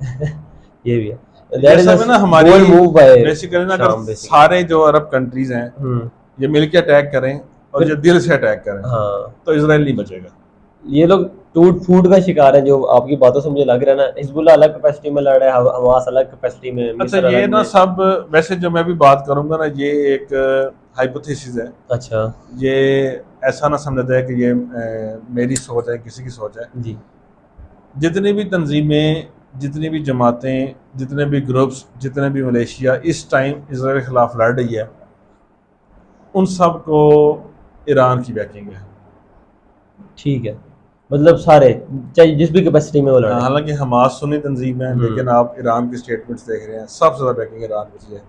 ये भी है, ये दैट इज सब है ना हमारी बोल्ड मूव बाय बेसिकली ना, अगर शाम बेसिकली। सारे जो अरब कंट्रीज हैं ये मिलके अटैक करें और फिर। ये दिल से अटैक करें, हाँ, तो इसराइल नहीं बचेगा। ये लोग टूट फूट का शिकार है, जो आपकी बातों से मुझे लग रहा है ना। हिजबुल्लाह अलग कैपेसिटी में लड़ रहा है, हमास अलग कैपेसिटी में, अच्छा, मिस्र ये अलग ना में। सब, वैसे जो मैं भी बात करूंगा ना, ये एक हाइपोथेसिस है। अच्छा। ये ऐसा ना समझा जाए कि ये मेरी सोच है, किसी की सोच है। जी। जितनी भी तंजीमें, जितनी भी जमातें, जितने भी ग्रुप्स, जितने भी मलेशिया इस टाइम इसराइल के खिलाफ लड़ रही है, उन सब को ईरान की बैकिंग है। ठीक है, मतलब सारे, चाहे जिस भी कैपेसिटी में वो लड़े। हालांकि हमास सुन्नी तंजीम है, लेकिन हम्म। आप ईरान की स्टेटमेंट्स देख रहे हैं, सबसे ज़्यादा बैकिंग ईरान की है।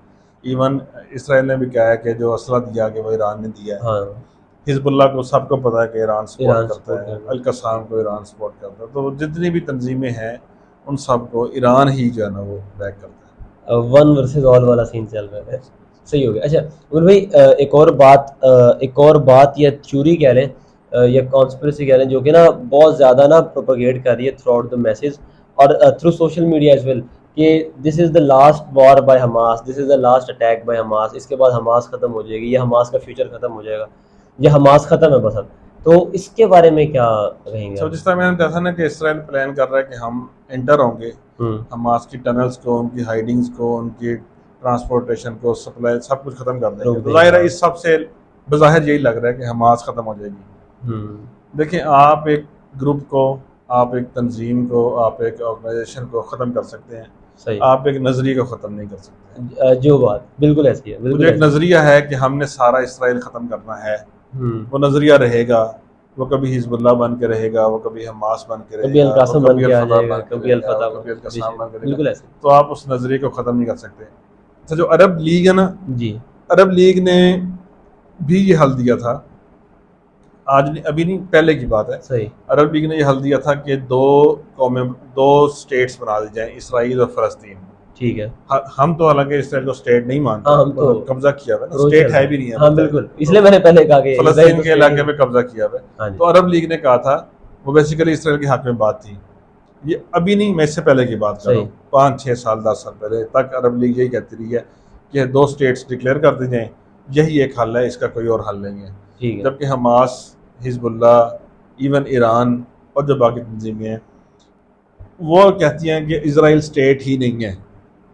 इवन इसराइल ने भी कहा है कि जो असला दिया कि वो ईरान ने दिया है। हाँ, हिजबुल्लाह को सबको पता है कि ईरान सपोर्ट ईरान करता सपोर्ट है, कर रहा अल कसाम को ईरान सपोर्ट करता है, तो जितनी भी तंजीमें हैं उन सबको ईरान ही जो है ना वो बैक करता है। वन वर्सेस ऑल वाला सीन चल रहा है। सही हो गया। अच्छा उमर भाई, एक और बात या थ्योरी कह लें, या कॉन्स्पिरेसी कह लें, जो कि ना बहुत ज़्यादा ना प्रोपेगेट कर रही है थ्रू आउट द मैसेज, और through social media as well, कि this is the last war by Hamas, this is the last attack by Hamas, इसके बाद हमास ख़त्म हो जाएगी, या हमास का फ्यूचर ख़त्म हो जाएगा, या हमास ख़त्म है बस अब। तो इसके बारे में क्या है। कहेंगे सो आप? जिस तरह मैंने देखा ना कि इसराइल प्लान कर रहा है कि हम एंटर होंगे हम्म। हमास की टनल्स को, उनकी हाइडिंग्स को, उनकी ट्रांसपोर्टेशन को, सप्लाई, सब कुछ खत्म कर रोक देंगे। तो देंगे, जाहिर है हाँ। इस सब से बज़ाहिर यही लग रहा है कि हमास खत्म हो जाएगी। देखिए, आप एक ग्रुप को, आप एक तंजीम को, आप एक ऑर्गेनाइजेशन को ख़त्म कर सकते हैं, सही। आप एक नज़रिए को ख़त्म नहीं कर सकते। जो बात बिल्कुल ऐसी है, बिल्कुल मुझे एक ऐसी है। नज़रिया है कि हमने सारा इसराइल ख़त्म करना है, वो नज़रिया रहेगा। वो कभी हिजबुल्लाह बन के रहेगा, वो कभी हमास बन के कभी रहेगा, वो अल-कासम बन कभी के आ अल-फतह जाएगा, बन के कभी रहेगा, अल-फतह वो कभी अल-कसाम बन के रहेगा। बिल्कुल ऐसे। तो आप उस नज़रिए को ख़त्म नहीं कर सकते। अच्छा, जो अरब लीग है ना, जी, अरब लीग ने भी ये हल दिया था, आज नहीं, अभी नहीं, पहले की बात है। सही। अरब लीग ने ये हल दिया था कि दो कौमें, दो स्टेट्स बना दी जाएं, इसराइल और फ़लस्तीन। ठीक है। हम तो हालांकि इसराइल को स्टेट नहीं मानते, हाँ, हम तो मतलब कब्जा किया हुआ है ना, रोज़ स्टेट चलते है हैं। भी नहीं है हाँ, बजाय। बिल्कुल, तो इसलिए मैंने पहले कहा कि इज़राइल फ़लस्तीन तो के स्टेट इलाके ही। पे कब्जा किया हुआ है। हाँ जी। तो अरब लीग ने कहा था, वो बेसिकली इसराइल के हक में बात थी। ये अभी नहीं, मैं इससे पहले की बात कर रहा सही। हूँ, 5, 6 साल, 10 साल पहले तक अरब लीग यही कहती रही है कि 2 स्टेट्स डिक्लेयर कर दी जाएं, यही एक हल है, इसका कोई और हल नहीं है। ठीक है। जबकि हमास, हिजबुल्लाह, इवन ईरान और जो बाकी तंजीमें हैं, वो कहती हैं कि इसराइल स्टेट ही नहीं है,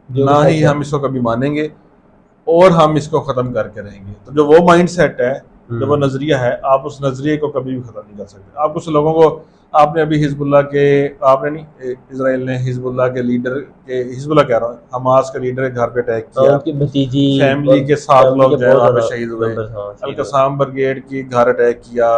जो ना कि ही सच है। हम इसको कभी मानेंगे, और हम इसको ख़त्म करके रहेंगे। तो जो वो माइंड सेट है, जो वो नज़रिया है, आप उस नज़रिए को कभी भी ख़त्म नहीं कर सकते। आप कुछ लोगों को, आपने अभी हिजबुल्लाह के, आपने नहीं, इसराइल ने हिजबुल्लाह के लीडर के, हिजबुल्लाह कह रहा हूँ, हमास के लीडर के घर पे अटैक हाँ, किया, उनकी भतीजी फैमिली और के 7 फैमिली के लोग जो है बहुत वहाँ पे ज़्यादा शहीद हुए। मेंबर्स, हाँ, शहीद हुए। अल-कसाम ब्रिगेड की घर अटैक किया,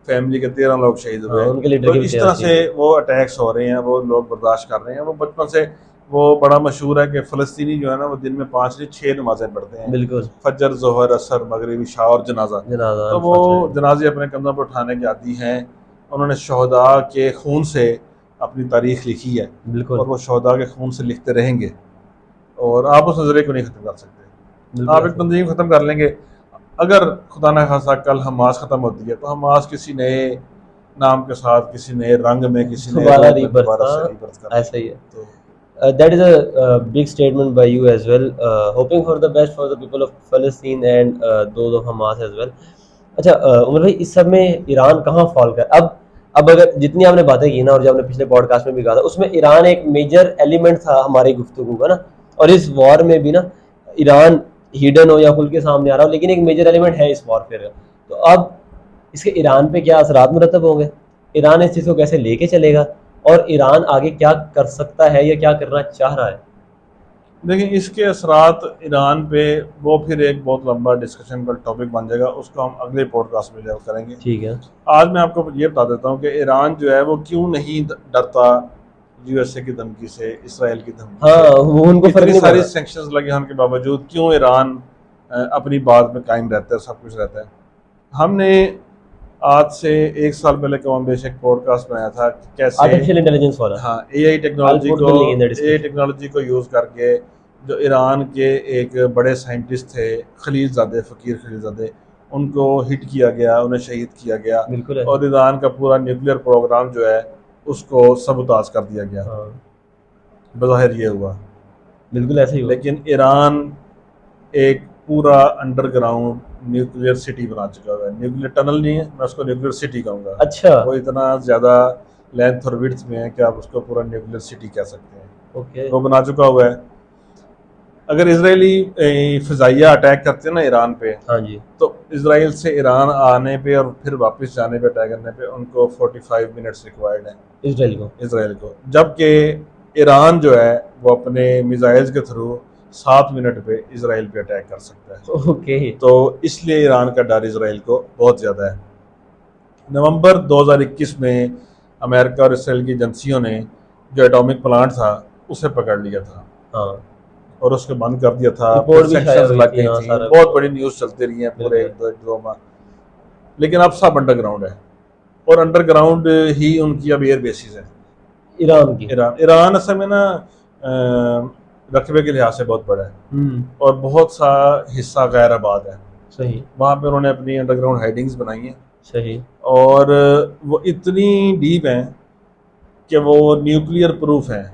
फैमिली के 13 लोग शहीद हाँ, हुए। उनके लीडर तो के भी इस 13 तरह शहीद से हुए। वो अटैक्स हो रहे हैं, वो लोग बर्दाश्त कर रहे हैं। वो बचपन से, वो बड़ा मशहूर है कि फ़लस्तीनी जो है ना, वो दिन में 5 नहीं 6 नमाज़ें पढ़ते हैं, बिल्कुल। फजर, ज़ोहर, असर, मगरिब, इशा और जनाजा। जनाज़ा, तो वो अल-फजर। जनाजे अपने कंधों पर उठाने के आदी हैं। उन्होंने शहदा के खून से अपनी तारीख लिखी है, बिल्कुल, और वो शहदा के खून से लिखते रहेंगे, और आप उस नज़रिए को नहीं ख़त्म कर सकते। बिल्कुल आप एक ऐसे। तंजीम ख़त्म कर लेंगे, अगर खुदा न खासा कल हमास ख़त्म होती है, तो हमास किसी नए नाम के साथ, किसी नए रंग में, किसी नए दोबारा रूप में रीबर्थ, दोबारा से हाँ, रीबर्थ कर ऐसा ही लेगी। है। तो That is a big statement by you as well. Hoping for the best for the people of Palestine and those of Hamas as well. अच्छा, उमर भाई, इस सब में ईरान कहाँ फॉल कर, अब अगर जितनी आपने बातें की ना, और जो आपने पिछले पॉडकास्ट में भी कहा था, उसमें ईरान एक मेजर एलिमेंट था हमारी गुफ्तगू का ना। और इस वॉर में भी ना, ईरान हिडन हो या खुल के सामने आ रहा हो, लेकिन एक मेजर एलिमेंट है इस वॉरफेयर का। तो अब इसके ईरान पे क्या असरात मुरतब होंगे, ईरान इस चीज़ को कैसे लेके चलेगा, और ईरान आगे क्या कर सकता है या क्या करना चाह रहा है? देखिए, इसके असरात ईरान पे, वो फिर एक बहुत लंबा डिस्कशन का टॉपिक बन जाएगा, उसको हम अगले पॉडकास्ट में जब करेंगे। ठीक है। आज मैं आपको ये बता देता हूँ कि ईरान जो है वो क्यों नहीं डरता यूएसए की धमकी से, इसराइल की धमकी हाँ, से। वो उनको फर्क इतनी नहीं पड़ सारी रहा। सैंक्शंस लगे होने के बावजूद क्यों ईरान अपनी बात में कायम रहता है, सब कुछ रहता है। हमने आज से 1 साल पहले कम बेश एक पॉडकास्ट बनाया था कि कैसे, आर्टिफिशियल इंटेलिजेंस वाला। हाँ, AI I'll put the link in the description. Technology को यूज़ करके, जो ईरान के एक बड़े साइंटिस्ट थे, खलीलज़ादे, फ़कीर खलीलज़ादे, उनको हिट किया गया, उन्हें शहीद किया गया, बिल्कुल है। और ईरान का पूरा न्यूक्लियर प्रोग्राम जो है उसको सबूताज कर दिया गया। हाँ, बज़ाहिर ये हुआ, बिल्कुल ऐसे ही हुआ। लेकिन ईरान एक पूरा अंडरग्राउंड न्यूक्लियर सिटी बना चुका हुआ है। न्यूक्लियर टनल नहीं है, मैं उसको न्यूक्लियर सिटी कहूँगा। अच्छा। वो इतना ज़्यादा लेंथ और विड्थ में है कि आप उसको पूरा न्यूक्लियर सिटी कह सकते हैं। ओके। वो बना चुका हुआ है। अगर इजरायली फ़िज़ाइया अटैक करते हैं ना ईरान पे, हाँ जी। तो इसराइल से ईरान आने पे और फिर वापस जाने पे, अटैक करने पे उनको 45 मिनट्स रिक्वायर्ड है इसराइल को। जबकि ईरान जो है वो अपने मिसाइल्स के थ्रू 7 मिनट पे इसराइल पे अटैक कर सकता है। ओके। तो इसलिए ईरान का डर इसराइल को बहुत ज़्यादा है। नवंबर 2021 में अमेरिका और इसराइल की एजेंसियों ने जो एटॉमिक प्लांट था उसे पकड़ लिया था, हाँ, और उसको बंद कर दिया था, रिपोर्ट भी शाया सैंक्शंस हुई लग थी, गई हाँ, थी, सारा बहुत बड़ी न्यूज़ चलती रही है पूरे बिल्कुल। 1-2 माह। लेकिन अब सब अंडरग्राउंड है, और अंडरग्राउंड ही उनकी अब एयर बेसिस है। ईरान की। ईरान असल में ना रकबे के लिहाज से बहुत बड़ा है, और बहुत सा हिस्सा गैर आबाद है। सही। वहाँ पे उन्होंने अपनी अंडरग्राउंड हाइडिंग्स बनाई हैं, सही। और वो इतनी डीप हैं कि वो न्यूक्लियर प्रूफ हैं।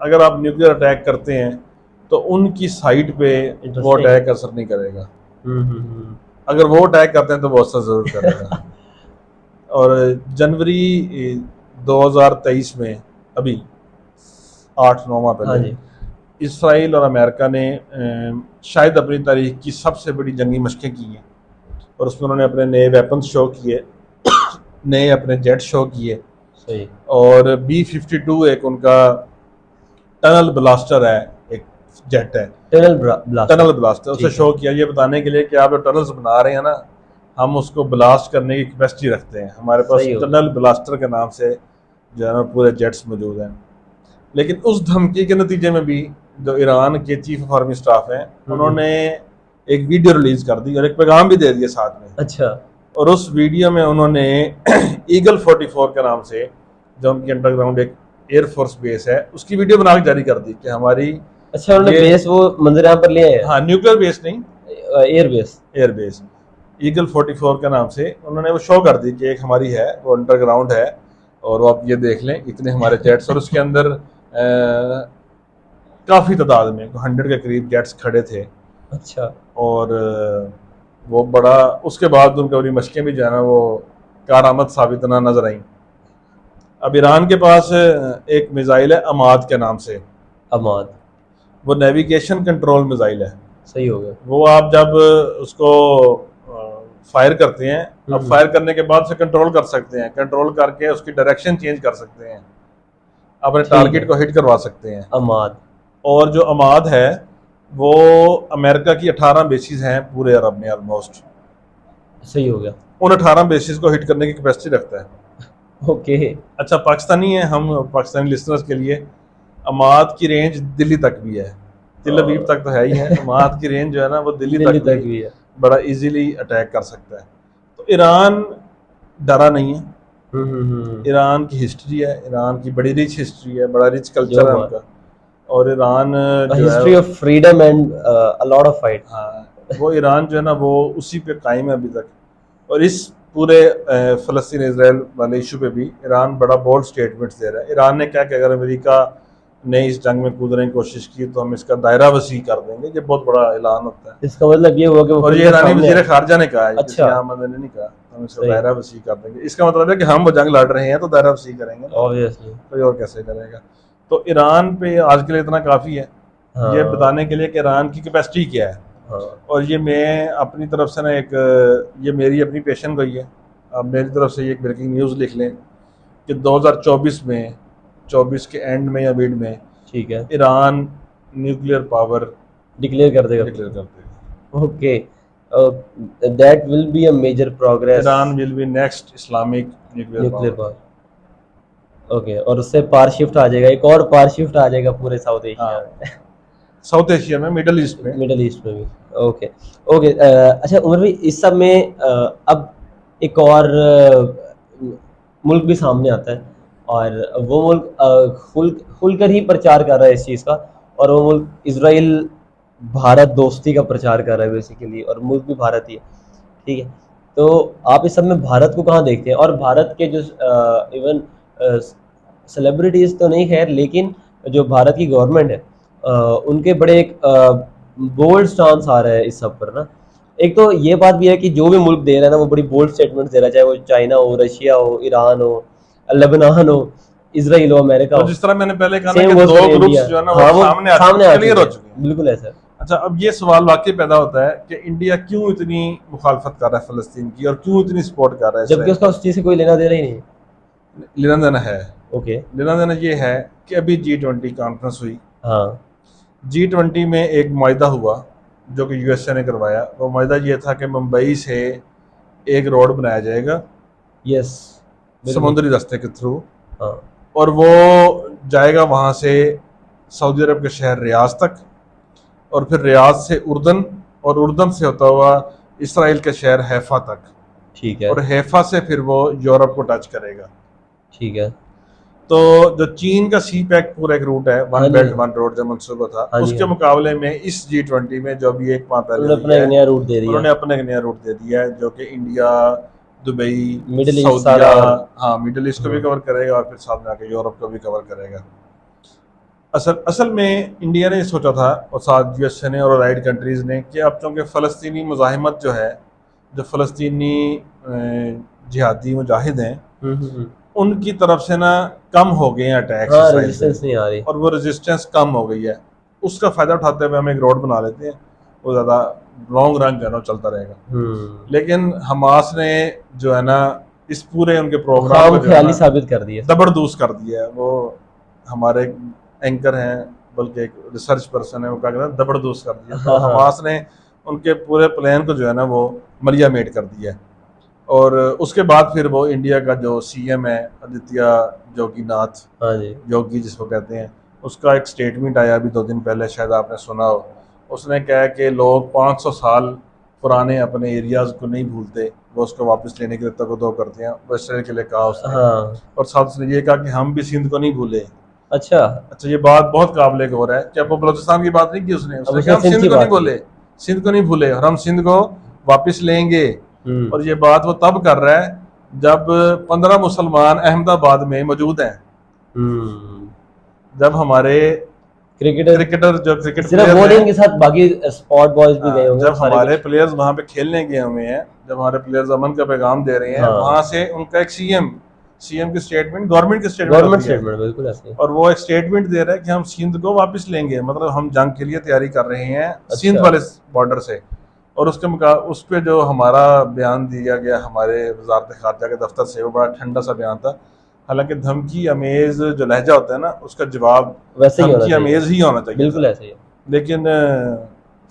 अगर आप न्यूक्लियर अटैक करते हैं तो उनकी साइट पे वो इंटरेस्टिंग। अटैक असर नहीं करेगा। हम्म। अगर वो अटैक करते हैं तो वो असर ज़रूर करेगा। और जनवरी 2023 में, अभी 8-9 माह हाँ पहले, जी। इसराइल और अमेरिका ने शायद अपनी तारीख की सबसे बड़ी जंगी मशकें की हैं, और उसमें उन्होंने अपने नए वेपन्स शो किए, नए अपने जेट शो किए। सही। और B-52 एक उनका टनल ब्लास्टर है, एक जेट है, ब्लास्टर। टनल ब्लास्टर, उसे ठीक है। शो किया ये बताने के लिए कि आप जो टनल्स बना रहे हैं ना, हम उसको ब्लास्ट करने की कैपेसिटी रखते हैं, हमारे पास सही हो गया। टनल ब्लास्टर के नाम से जो है ना पूरे जेट्स मौजूद हैं। लेकिन उस धमकी के नतीजे में भी जो ईरान के चीफ ऑफ आर्मी स्टाफ हैं, उन्होंने एक वीडियो रिलीज कर दी और एक पैगाम भी दे दिया साथ में। अच्छा। और उस वीडियो में उन्होंने ईगल 44 के नाम से, जो उनकी अंडरग्राउंड एक एयरफोर्स बेस है, उसकी वीडियो बना के जारी कर दी कि हमारी, अच्छा, उन्होंने बेस वो मंजर यहाँ पर ले आए? हाँ, न्यूक्लियर बेस नहीं, एयर बेस ईगल 44 के नाम से उन्होंने वो शो कर दी कि एक हमारी है, वो अंडरग्राउंड है, और वो आप ये देख लें इतने हमारे जेट्स, और उसके अंदर काफ़ी तादाद में 100 के करीब जेट्स खड़े थे। अच्छा। और वो बड़ा, उसके बाद उनकी बड़ी मशकें भी जो है ना वो कारआमद साबित ना नजर आई। अब ईरान के पास एक मिसाइल है अमाद के नाम से, अमाद। वो नेविगेशन कंट्रोल मिसाइल है। सही हो गया। वो आप जब उसको फायर करते हैं, अब फायर करने के बाद से कंट्रोल कर सकते हैं, कंट्रोल करके उसकी डायरेक्शन चेंज कर सकते हैं, अपने टारगेट को हिट करवा सकते हैं। अमाद। और जो अमाद है वो अमेरिका की 18 बेसिस हैं पूरे अरब में ऑलमोस्ट। सही हो गया। उन 18 बेसिस को हिट करने की कैपेसिटी रखता है। ओके। अच्छा, पाकिस्तानी है, हम पाकिस्तानी लिसनर्स के लिए, अमाद की रेंज दिल्ली तक भी है, तिल अबीब तक तो है ही है, अमाद की रेंज जो है ना वो दिल्ली तक भी है। बड़ा इजीली अटैक कर सकता है। तो ईरान डरा नहीं है। ईरान की हिस्ट्री है, ईरान की बड़ी रिच हिस्ट्री है, बड़ा रिच कल्चर है उनका। और ईरान जो history of freedom and a lot of fight. हाँ, वो ईरान जो है ना वो उसी पे कायम है अभी तक। और इस पूरे फ़लस्तीन इजराइल वाले इशू पे भी ईरान बड़ा बोल्ड स्टेटमेंट्स दे रहा है। ईरान ने क्या कि अगर अमेरिका ने इस जंग में कूदने की कोशिश की तो हम इसका दायरा वसी कर देंगे, ये बहुत बड़ा ऐलान होता है। इसका मतलब ये हुआ कि और ये ईरानी वज़ीर खारजा ने कहा है, अच्छा, ने नहीं कहा, हम इसका दायरा वसी कर देंगे। इसका मतलब है कि हम वो जंग लड़ रहे हैं तो दायरा वसी करेंगे, ऑब्वियसली, कोई और कैसे करेगा। तो ईरान पे आज के लिए इतना काफ़ी है। हाँ। ये बताने के लिए कि ईरान की कैपेसिटी क्या है। हाँ। और ये मैं अपनी तरफ से ना ये मेरी अपनी पेशन गोई है। अब मेरी तरफ से ये एक ब्रेकिंग न्यूज़ लिख लें कि 2024 में, 24 के एंड में या मिड में, ठीक है, ईरान न्यूक्लियर पावर डिक्लेयर कर देगा। Okay, that will be a major progress. Iran will be next Islamic nuclear power. Okay, और उससे पार शिफ्ट आ जाएगा, एक और पार शिफ्ट आ जाएगा पूरे साउथ एशिया में। साउथ एशिया में, मिडल ईस्ट में भी। Okay okay. अच्छा उमर भाई, इस सब में अब एक और मुल्क भी सामने आता है, और वो मुल्क खुलकर ही प्रचार कर रहा है इस चीज़ का, और वो मुल्क इजराइल भारत दोस्ती का प्रचार कर रहा है बेसिकली, और मुल्क भी भारत ही है, ठीक है। तो आप इस सब में भारत को कहाँ देखते हैं? और भारत के जो इवन सेलिब्रिटीज़ तो नहीं खैर, लेकिन जो भारत की गवर्नमेंट है उनके बड़े एक बोल्ड स्टांस आ रहा है इस सब पर ना। एक तो ये बात भी है कि जो भी मुल्क दे रहा है ना वो बड़ी बोल्ड स्टेटमेंट दे रहा है, चाहे वो चाइना हो, रशिया हो, ईरान हो, लेबनान हो, इजराइल हो, अमेरिका हो। जिस तरह मैंने पहले कहा ना कि दो ग्रुप्स जो है ना वो सामने आ चुके हैं। बिल्कुल है सर। अच्छा, अब ये सवाल वाकई पैदा होता है कि इंडिया क्यों इतनी मुखालफत कर रहा है फ़लस्तीन की, और क्यों इतनी सपोर्ट कर रहा है, जबकि उसका उस चीज़ से कोई लेना देना ही नहीं। लेना देना है। ओके, लेना देना ये है कि अभी G20 कॉन्फ्रेंस हुई। हाँ, G20 में एक मुआहदा हुआ जो कि USA ने करवाया। वो मुआहदा ये था कि मुंबई से एक रोड बनाया जाएगा, यस, समुद्री रास्ते के थ्रू, हाँ, और वो जाएगा वहाँ से सऊदी अरब के शहर रियाज तक, और फिर रियाज से उर्दन, और उर्दन से होता हुआ इसराइल के शहर हैफा तक, ठीक है, और हैफा से फिर वो यूरोप को टच करेगा, ठीक है। तो जो चीन का सी पैक पूरा एक रूट है, वन बेल्ट वन रोड जो मंसूबा था, उसके मुकाबले में इस G20 में जो भी एक माह पहले उन्होंने अपना नया रूट दे दिया, उन्होंने अपना एक नया रूट दे दिया है, जो कि इंडिया, दुबई, मिडिल ईस्ट, हाँ, मिडिल ईस्ट को भी कवर करेगा, और फिर साथ में आके यूरोप को भी कवर करेगा। असल में इंडिया ने सोचा था, और साथ USA ने और अलाइड कंट्रीज़ ने, कि अब चूँकि फ़लस्तीनी मुज़ाहिमत जो है, जो फ़लस्तीनी जिहादी मुजाहिद हैं, उनकी तरफ से ना कम हो गए हैं अटैक्स, रेजिस्टेंस नहीं आ रही, और वो रेजिस्टेंस कम हो गई है। उसका फ़ायदा उठाते हुए हम एक रोड बना लेते हैं, वो ज़्यादा लॉन्ग रन जो है ना चलता रहेगा। लेकिन हमास ने जो है ना इस पूरे उनके प्रोग्राम को जो है ख्याली ना साबित कर दिया। जबरदस्त कर दिया है। वो हमारे एंकर हैं, बल्कि एक रिसर्च पर्सन है, वो क्या कहते हैं, जबरदस्त कर दिया। तो हाँ। हमास ने उनके पूरे प्लान को जो है ना वो मलिया मेट कर दिया है। और उसके बाद फिर वो इंडिया का जो सीएम है आदित्य जोगीनाथ, हाँ जी। योगी जिसको कहते हैं, उसका एक स्टेटमेंट आया अभी 2 दिन पहले, शायद आपने सुना हो। उसने कहा कि लोग 500 साल पुराने अपने एरियाज को नहीं भूलते, वो उसको वापस लेने के लिए तगदो करते हैं, वेस्टर्न के लिए कहा उसने। हाँ। और साथ उसने ये कहा कि हम भी सिंध को नहीं भूले। अच्छा, अच्छा, ये बात बहुत काबिल गौर है कि आपको बलूचिस्तान की बात नहीं की उसने। अब उसने उसने कहा हम सिंध सिंध की को नहीं बात की। भूले, सिंध को नहीं भूले, और हम सिंध को वापस लेंगे। हम्म। और ये बात वो तब कर रहा है जब 15 मुसलमान अहमदाबाद में मौजूद हैं, हम्म। जब हमारे क्रिकेटर क्रिकेटर जो क्रिकेट सिर्फ प्लेयर वो नहीं, हैं, इनके साथ बाकी स्पॉट बॉयज भी गए होंगे, वो जब सारे हमारे कुछ। प्लेयर्स वहां पे खेलने गए हुए हैं, जब हमारे प्लेयर्स अमन का पैगाम दे रहे हैं, हाँ। वहां से उनका एक सीएम की स्टेटमेंट, गवर्नमेंट की स्टेटमेंट गवर्नमेंट होती है, स्टेटमेंट बिल्कुल ऐसे ही। और वो एक स्टेटमेंट दे रहा है कि हम सिंध को वापस लेंगे, मतलब हम जंग के लिए तैयारी कर रहे हैं सिंध अच्छा। वाले बॉर्डर से। और उस पे जो हमारा बयान दिया गया हमारे वजारत खारजा के दफ्तर से, वो बड़ा ठंडा सा बयान था। हालांकि धमकी अमेज जो लहजा होता है ना, उसका जवाब वैसे ही होना धमकी चाहिए, अमेज ही होना चाहिए बिल्कुल था। ऐसे ही है। लेकिन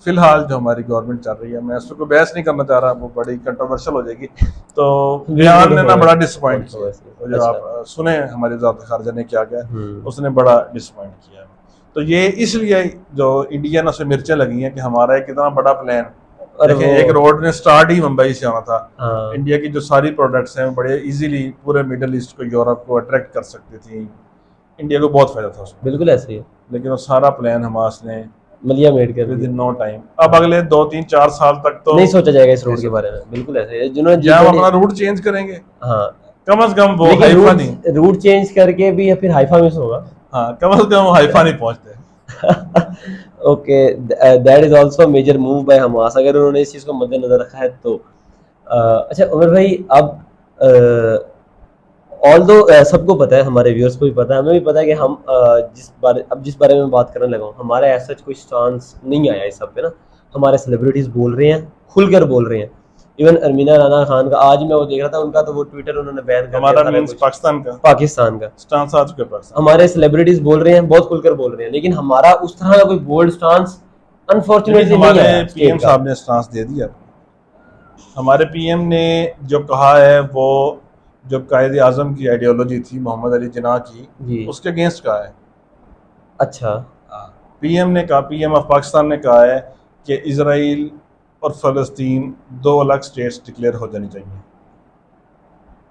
फिलहाल जो हमारी गवर्नमेंट चल रही है, मैं उस पर कोई बहस नहीं करना चाह रहा, वो बड़ी कंट्रोवर्शियल हो जाएगी। तो बयान ने ना बड़ा डिसअपॉइंट किया। और जो अच्छा। आप सुने हमारे वजारत खारजा ने क्या किया, हम्म। उसने बड़ा डिसअपॉइंट किया। तो ये इसलिए जो इंडिया ने उसे मिर्चें लगी हैं कि हमारा एक कितना बड़ा प्लान। और देखें, वो एक रोड ने स्टार्ट ही मुंबई से होना था। हाँ, इंडिया की जो सारी प्रोडक्ट्स हैं बड़े इजीली पूरे मिडल ईस्ट को, यूरोप को अट्रैक्ट कर सकती थी। इंडिया को बहुत फायदा था उसमें। बिल्कुल ऐसे ही है। लेकिन वो सारा प्लान हमास ने मलिया मेड कर विद दिया। इन नो टाइम, अब अगले 2 3 4 साल तक तो नहीं सोचा जाएगा इस नहीं रोड के सोचा बारे में, जाएगा, बिल्कुल ऐसे है जिन्होंने या हम G20। अपना रूट चेंज करेंगे, हाँ, कम से कम वो लेकिन हाइफा रूट नहीं। रूट चेंज करके भी या फिर हाइफा मिस होगा। हाँ, कम से कम हाइफा नहीं पहुंचते। Okay, that is also major move by Hamas, अगर उन्होंने इस चीज को मद्देनजर रखा है तो। अच्छा उमर भाई, अब ऑल्दो सबको पता है, हमारे व्यूअर्स को भी पता है, हमें भी पता है कि हम जिस बारे में बात करने लगा हूँ, हमारा ऐसा कोई स्टांस नहीं आया इस सब पे ना। हमारे सेलिब्रिटीज बोल रहे हैं, खुलकर बोल रहे हैं। इवन अरमीना राना खान का आज मैं वो देख रहा था, उनका तो वो ट्विटर उन्होंने बैन कर दिया हमारा सारा मीन्स कुछ, पाकिस्तान का पाकिस्तान का। स्टांस आ चुका है पाकिस्तान। हमारे सेलिब्रिटीज बोल रहे हैं, बहुत खुलकर बोल रहे हैं, लेकिन हमारा उस तरह का कोई बोल्ड स्टांस लेकिन अनफॉर्चुनेटली नहीं हमारे आया पीएम स्टेट का। साहब ने स्टांस दे दिया। हमारे पीएम ने जो कहा है, वो जो कायदे आजम की आइडियोलॉजी थी मोहम्मद अली जिन्ना की, जी। उसके अगेंस्ट कहा है। अच्छा। पीएम ने कहा, पीएम ऑफ पाकिस्तान ने कहा है कि इसराइल और फ़लस्तीन 2 अलग स्टेट्स डिक्लेयर हो जानी चाहिए।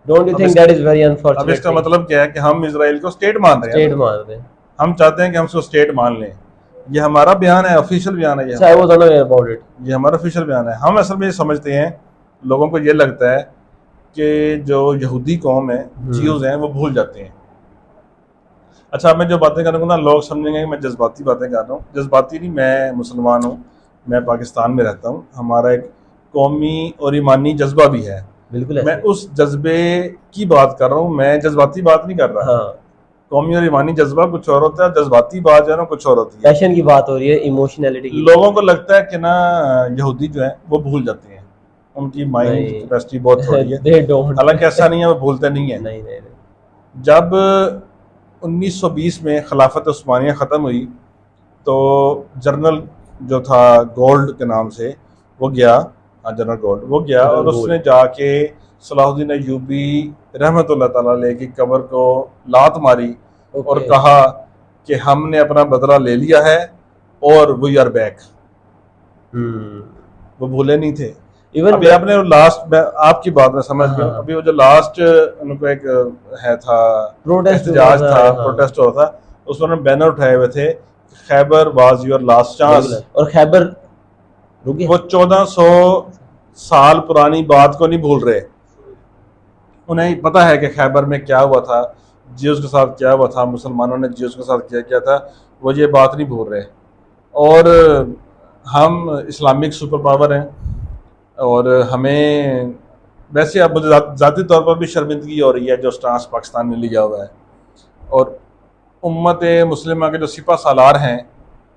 डोंट यू अब थिंक इस दैट इज वेरी अब अनफॉर्चुनेट इसका थिंग? मतलब क्या है कि हम इसराइल को स्टेट मान रहे हैं स्टेट ना। मान रहे हैं। हम चाहते हैं कि हम उसको स्टेट मान लें। ये हमारा बयान है, ऑफिशियल बयान है ये अच्छा, आई वाज हमारा। Unaware about it. ये हमारा ऑफिशियल बयान है। हम असल में ये समझते हैं, लोगों को ये लगता है कि जो यहूदी कौम है, ज्यूज हैं, वो भूल जाते हैं। अच्छा, मैं जो बातें करूँगा ना, लोग समझेंगे कि मैं जज्बाती बातें कर रहा हूँ। जज्बाती नहीं, मैं मुसलमान हूँ, मैं पाकिस्तान में रहता हूँ, हमारा एक कौमी और ईमानी जज्बा भी है। बिल्कुल मैं ऐसे। उस जज्बे की बात कर रहा हूँ, मैं जज्बाती बात नहीं कर रहा। हाँ, कौमी और ईमानी जज्बा कुछ और होता है, जज्बाती बात जो है ना कुछ और होती है। पैशन की बात हो रही है, इमोशनैलिटी की। लोगों को लगता है कि ना यहूदी जो है वो भूल जाते हैं, उनकी माइंड नहीं, कैपेसिटी बहुत थोड़ी है। They don't. हालांकि ऐसा नहीं है, वो भूलते नहीं है। नहीं नहीं नहीं। जब 1920 में खिलाफत उस्मानिया ख़त्म हुई, तो जनरल जो था गोल्ड के नाम से, वो गया, हाँ जनरल गोल्ड, वो गया और जनरल उसने गोल्ड। जाके सलाहुद्दीन अय्यूबी रहमतुल्लाह तआला अलैह की कब्र को लात मारी और ओके। कहा कि हमने अपना बदला ले लिया है और वी आर बैक। वो भूले नहीं थे। इवन अभी आपने लास्ट, आपकी बात में समझ गया, हाँ, अभी वो जो लास्ट उनको एक है था प्रोटेस्ट एहतजाज था, हाँ, प्रोटेस्ट हो रहा था, उसमें उन्होंने बैनर उठाए हुए थे, Khyber was your last chance. बिल्कुल। और खैबर रुक गया। वो 1400 साल पुरानी बात को नहीं भूल रहे। उन्हें पता है कि खैबर में क्या हुआ था, जियोस के साथ क्या हुआ था, मुसलमानों ने जियोस के साथ क्या किया था, वो ये बात नहीं भूल रहे। और हम इस्लामिक सुपर पावर हैं, और हमें वैसे अब मुझे ज़ाती तौर पर भी शर्मिंदगी हो रही है जो स्टांस पाकिस्तान ने लिया हुआ है। और उम्मत मुस्लिमा के जो सिपा सालार हैं,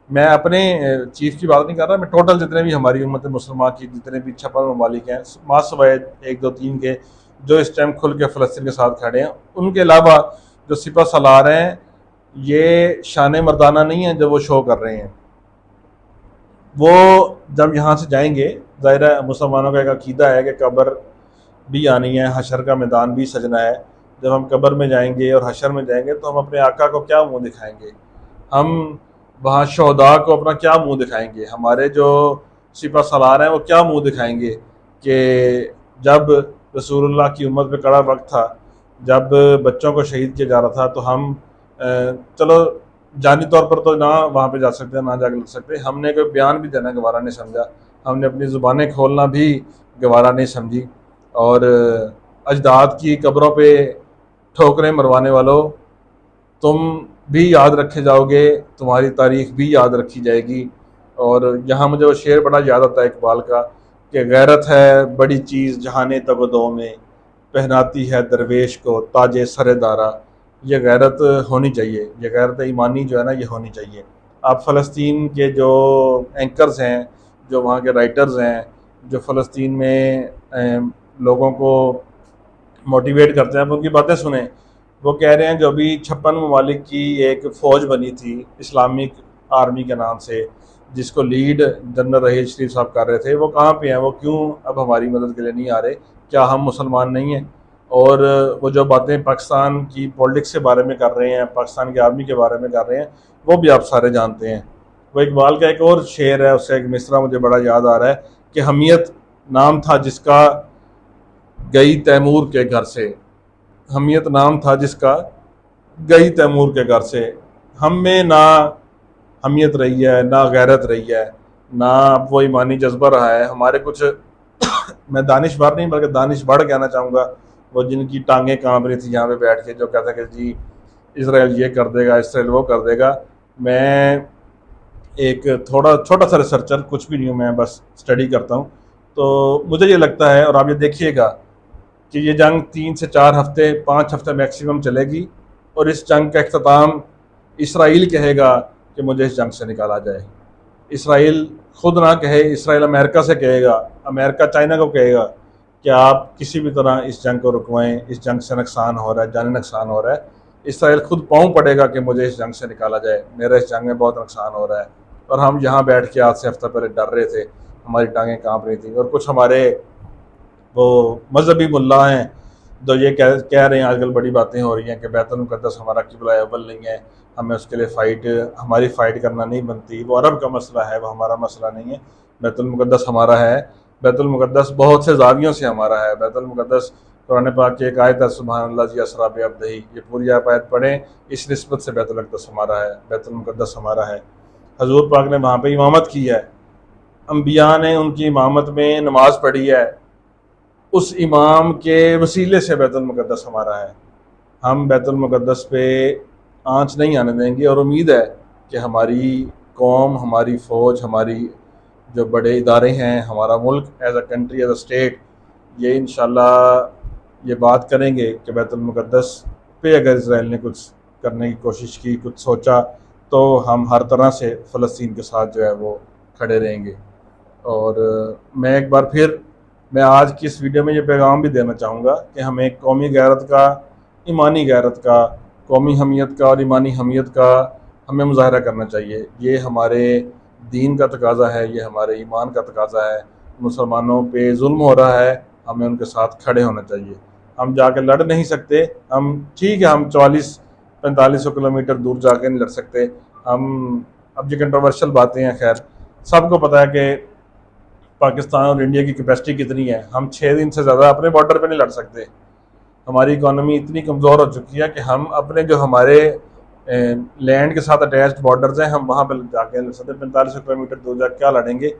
मैं अपने चीफ की बात नहीं कर रहा, मैं टोटल जितने भी हमारी उम्मत मुसलमान की जितने भी 56 ममालिक हैं, मासवाए 1 2 3 के, जो इस टाइम खुल के फ़लस्तीन के साथ खड़े हैं, उनके अलावा जो सिपा सलार हैं, ये शान मर्दाना नहीं है जो वो शो कर रहे हैं। वो जब यहाँ से जाएंगे, ज़ाहिर है मुसलमानों का एक अकीदा है कि कब्र भी आनी है, हशर का मैदान भी सजना है। जब हम कब्र में जाएंगे और हशर में जाएंगे तो हम अपने आका को क्या मुंह दिखाएंगे, हम वहाँ शहदा को अपना क्या मुंह दिखाएंगे, हमारे जो सिपा सलार हैं वो क्या मुंह दिखाएंगे कि जब रसूलुल्लाह की उम्मत पे कड़ा वक्त था, जब बच्चों को शहीद किया जा रहा था, तो हम चलो जानी तौर पर तो ना वहाँ पे जा सकते, ना जाकर लग सकते, हमने कोई बयान भी देना गवारा नहीं समझा, हमने अपनी ज़ुबानें खोलना भी गवारा नहीं समझी। और अजदाद की कब्रों पे ठोकरें मरवाने वालों, तुम भी याद रखे जाओगे, तुम्हारी तारीख भी याद रखी जाएगी। और यहाँ मुझे वो शेर बड़ा याद आता है इकबाल का, कि गैरत है बड़ी चीज़ जहाने तबदों में, पहनाती है दरवेश को ताजे सरेदारा। ये गैरत होनी चाहिए, ये गैरत ईमानी जो है ना, ये होनी चाहिए। आप फ़लस्तीन के जो एंकर्स हैं, जो वहाँ के राइटर्स हैं, जो फ़लस्तीन में लोगों को मोटिवेट करते हैं, आप उनकी बातें सुने। वो कह रहे हैं जो अभी 56 ममालिक की एक फ़ौज बनी थी इस्लामिक आर्मी के नाम से, जिसको लीड जनरल रहील शरीफ साहब कर रहे थे, वो कहाँ पे हैं, वो क्यों अब हमारी मदद के लिए नहीं आ रहे, क्या हम मुसलमान नहीं हैं? और वो जो बातें पाकिस्तान की पॉलिटिक्स के बारे में कर रहे हैं, पाकिस्तान की आर्मी के बारे में कर रहे हैं, वो भी आप सारे जानते हैं। वो इकबाल का एक और शेर है, उससे एक मिसरा मुझे बड़ा याद आ रहा है कि हमियत नाम था जिसका गई तैमूर के घर से, हमियत नाम था जिसका गई तैमूर के घर से। हम में ना हमियत रही है, ना गैरत रही है, ना वो ईमानी जज्बा रहा है हमारे कुछ मैं दानिशवर नहीं बल्कि दानिशबढ़ कहना चाहूँगा, वो जिनकी टांगें कांप रही थी यहाँ पे बैठ के, जो कहता कि जी इसराइल ये कर देगा, इसराइल वो कर देगा। मैं एक थोड़ा छोटा सा रिसर्चर, कुछ भी नहीं हूँ, मैं बस स्टडी करता हूँ। तो मुझे ये लगता है, और आप ये देखिएगा कि ये जंग 3 से 4 हफ्ते 5 हफ्ते मैक्सिमम चलेगी, और इस जंग का अख्ताम इसराइल कहेगा कि मुझे इस जंग से निकाला जाए। इसराइल खुद ना कहे, इसराइल अमेरिका से कहेगा, अमेरिका चाइना को कहेगा कि आप किसी भी तरह इस जंग को रुकवाएं, इस जंग से नुकसान हो रहा है, जानी नुकसान हो रहा है। इसराइल खुद पाँव पड़ेगा कि मुझे इस जंग से निकाला जाए, मेरा इस जंग में बहुत नुकसान हो रहा है। और हम यहाँ बैठ के आज से हफ्ता पहले डर रहे थे, हमारी टांगें काँप रही थी। और कुछ हमारे वो मजहबी मुल्ला हैं जो ये कह रहे हैं, आजकल बड़ी बातें हो रही हैं कि बैतुल मुक़द्दस हमारा किबला अव्वल नहीं है, हमें उसके लिए हमारी फ़ाइट करना नहीं बनती, वो अरब का मसला है, वो हमारा मसला नहीं है, बैतुल मुक़द्दस हमारा है। बैतुल मुक़द्दस बहुत से ज़ावियों से हमारा है। बैतुल मुक़द्दस कुरान पाक की एक आयत है, सुबहानल्लाह ज़ी असरा बिअब्दिही, ये पूरी आयत पढ़ें, इस निस्बत से बैतुल मुक़द्दस हमारा है, बैतुल मुक़द्दस हमारा है। हजूर पाक ने वहाँ पर इमामत की है, अम्बिया ने उनकी इमामत में नमाज़ पढ़ी है, उस इमाम के वसीले से बैतुल मुक़द्दस हमारा है। हम बैतुल मुक़द्दस पे आँच नहीं आने देंगे, और उम्मीद है कि हमारी कौम, हमारी फ़ौज, हमारी जो बड़े इदारे हैं, हमारा मुल्क as a country, as a state, ये इंशाल्लाह ये बात करेंगे कि बैतुल मुक़द्दस पे अगर इसराइल ने कुछ करने की कोशिश की, कुछ सोचा, तो हम हर तरह से फ़लस्तीन के साथ जो है वो खड़े रहेंगे। और मैं एक बार फिर मैं आज की इस वीडियो में ये पैगाम भी देना चाहूँगा कि हमें कौमी गैरत का, ईमानी गैरत का, कौमी हमियत का और ईमानी हमियत का हमें मुज़ाहरा करना चाहिए। ये हमारे दीन का तकाज़ा है, ये हमारे ईमान का तकाज़ा है। मुसलमानों पे जुल्म हो रहा है, हमें उनके साथ खड़े होना चाहिए। हम जाके लड़ नहीं सकते, हम ठीक है, हम 44-45 किलोमीटर दूर जाके नहीं लड़ सकते। हम, अब ये कंट्रोवर्शियल बातें हैं, खैर सबको पता है कि पाकिस्तान और इंडिया की कैपेसिटी कितनी है। हम 6 दिन से ज़्यादा अपने बॉर्डर पे नहीं लड़ सकते। हमारी इकॉनमी इतनी कमज़ोर हो चुकी है कि हम अपने जो हमारे लैंड के साथ अटैच्ड बॉर्डर्स हैं, हम वहाँ पे जाके लड़ सकते। 45 किलोमीटर दूर जाकर क्या लड़ेंगे?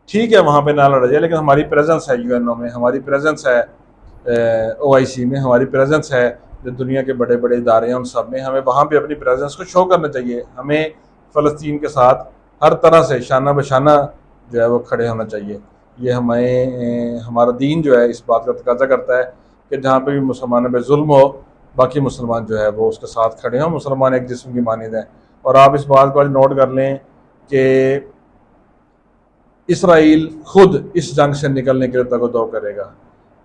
ठीक है, वहाँ पे ना लड़ा जाए, लेकिन हमारी प्रेजेंस है यूएनओ में, हमारी प्रेजेंस है ओआईसी में, हमारी प्रेजेंस है जो दुनिया के बड़े बड़े इदारे हैं उन सब में, हमें वहाँ पे अपनी प्रेजेंस को शो करना चाहिए। हमें फ़लस्तीन के साथ हर तरह से शाना बशाना जो है वो खड़े होना चाहिए। ये हमें हमारा दीन जो है इस बात का तकाजा करता है कि जहाँ पे भी मुसलमानों पे जुल्म हो, बाकी मुसलमान जो है वो उसके साथ खड़े हों। मुसलमान एक जिस्म की मानिंद हैं। और आप इस बात को आज नोट कर लें कि इसराइल खुद इस जंग से निकलने के लिए तगदो करेगा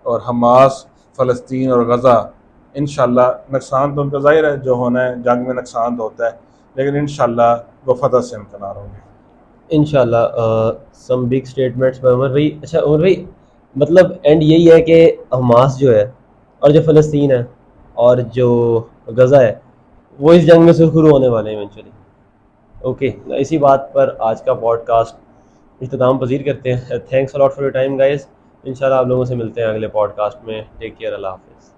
और हमास, फ़लस्तीन और गज़ा इंशाल्लाह, नुकसान तो उनका ज़ाहिर है, जो होना है जंग में नुकसान तो होता है, लेकिन इंशाल्लाह वो फतह से इम्कनार होंगे। इंशाल्लाह। सम बिग स्टेटमेंट्स में उमर भाई। अच्छा उमर भाई, मतलब एंड यही है कि हमास जो है और जो फ़लस्तीन है और जो गज़ा है वो इस जंग में सुरखरू होने वाले हैं इवेंचुअली। ओके, इसी बात पर आज का पॉडकास्ट इख्तिताम पजीर करते हैं। Thanks a lot for your time guys. इंशाल्लाह आप लोगों से मिलते हैं अगले पॉडकास्ट में। टेक केयर, अल्लाह हाफिज़।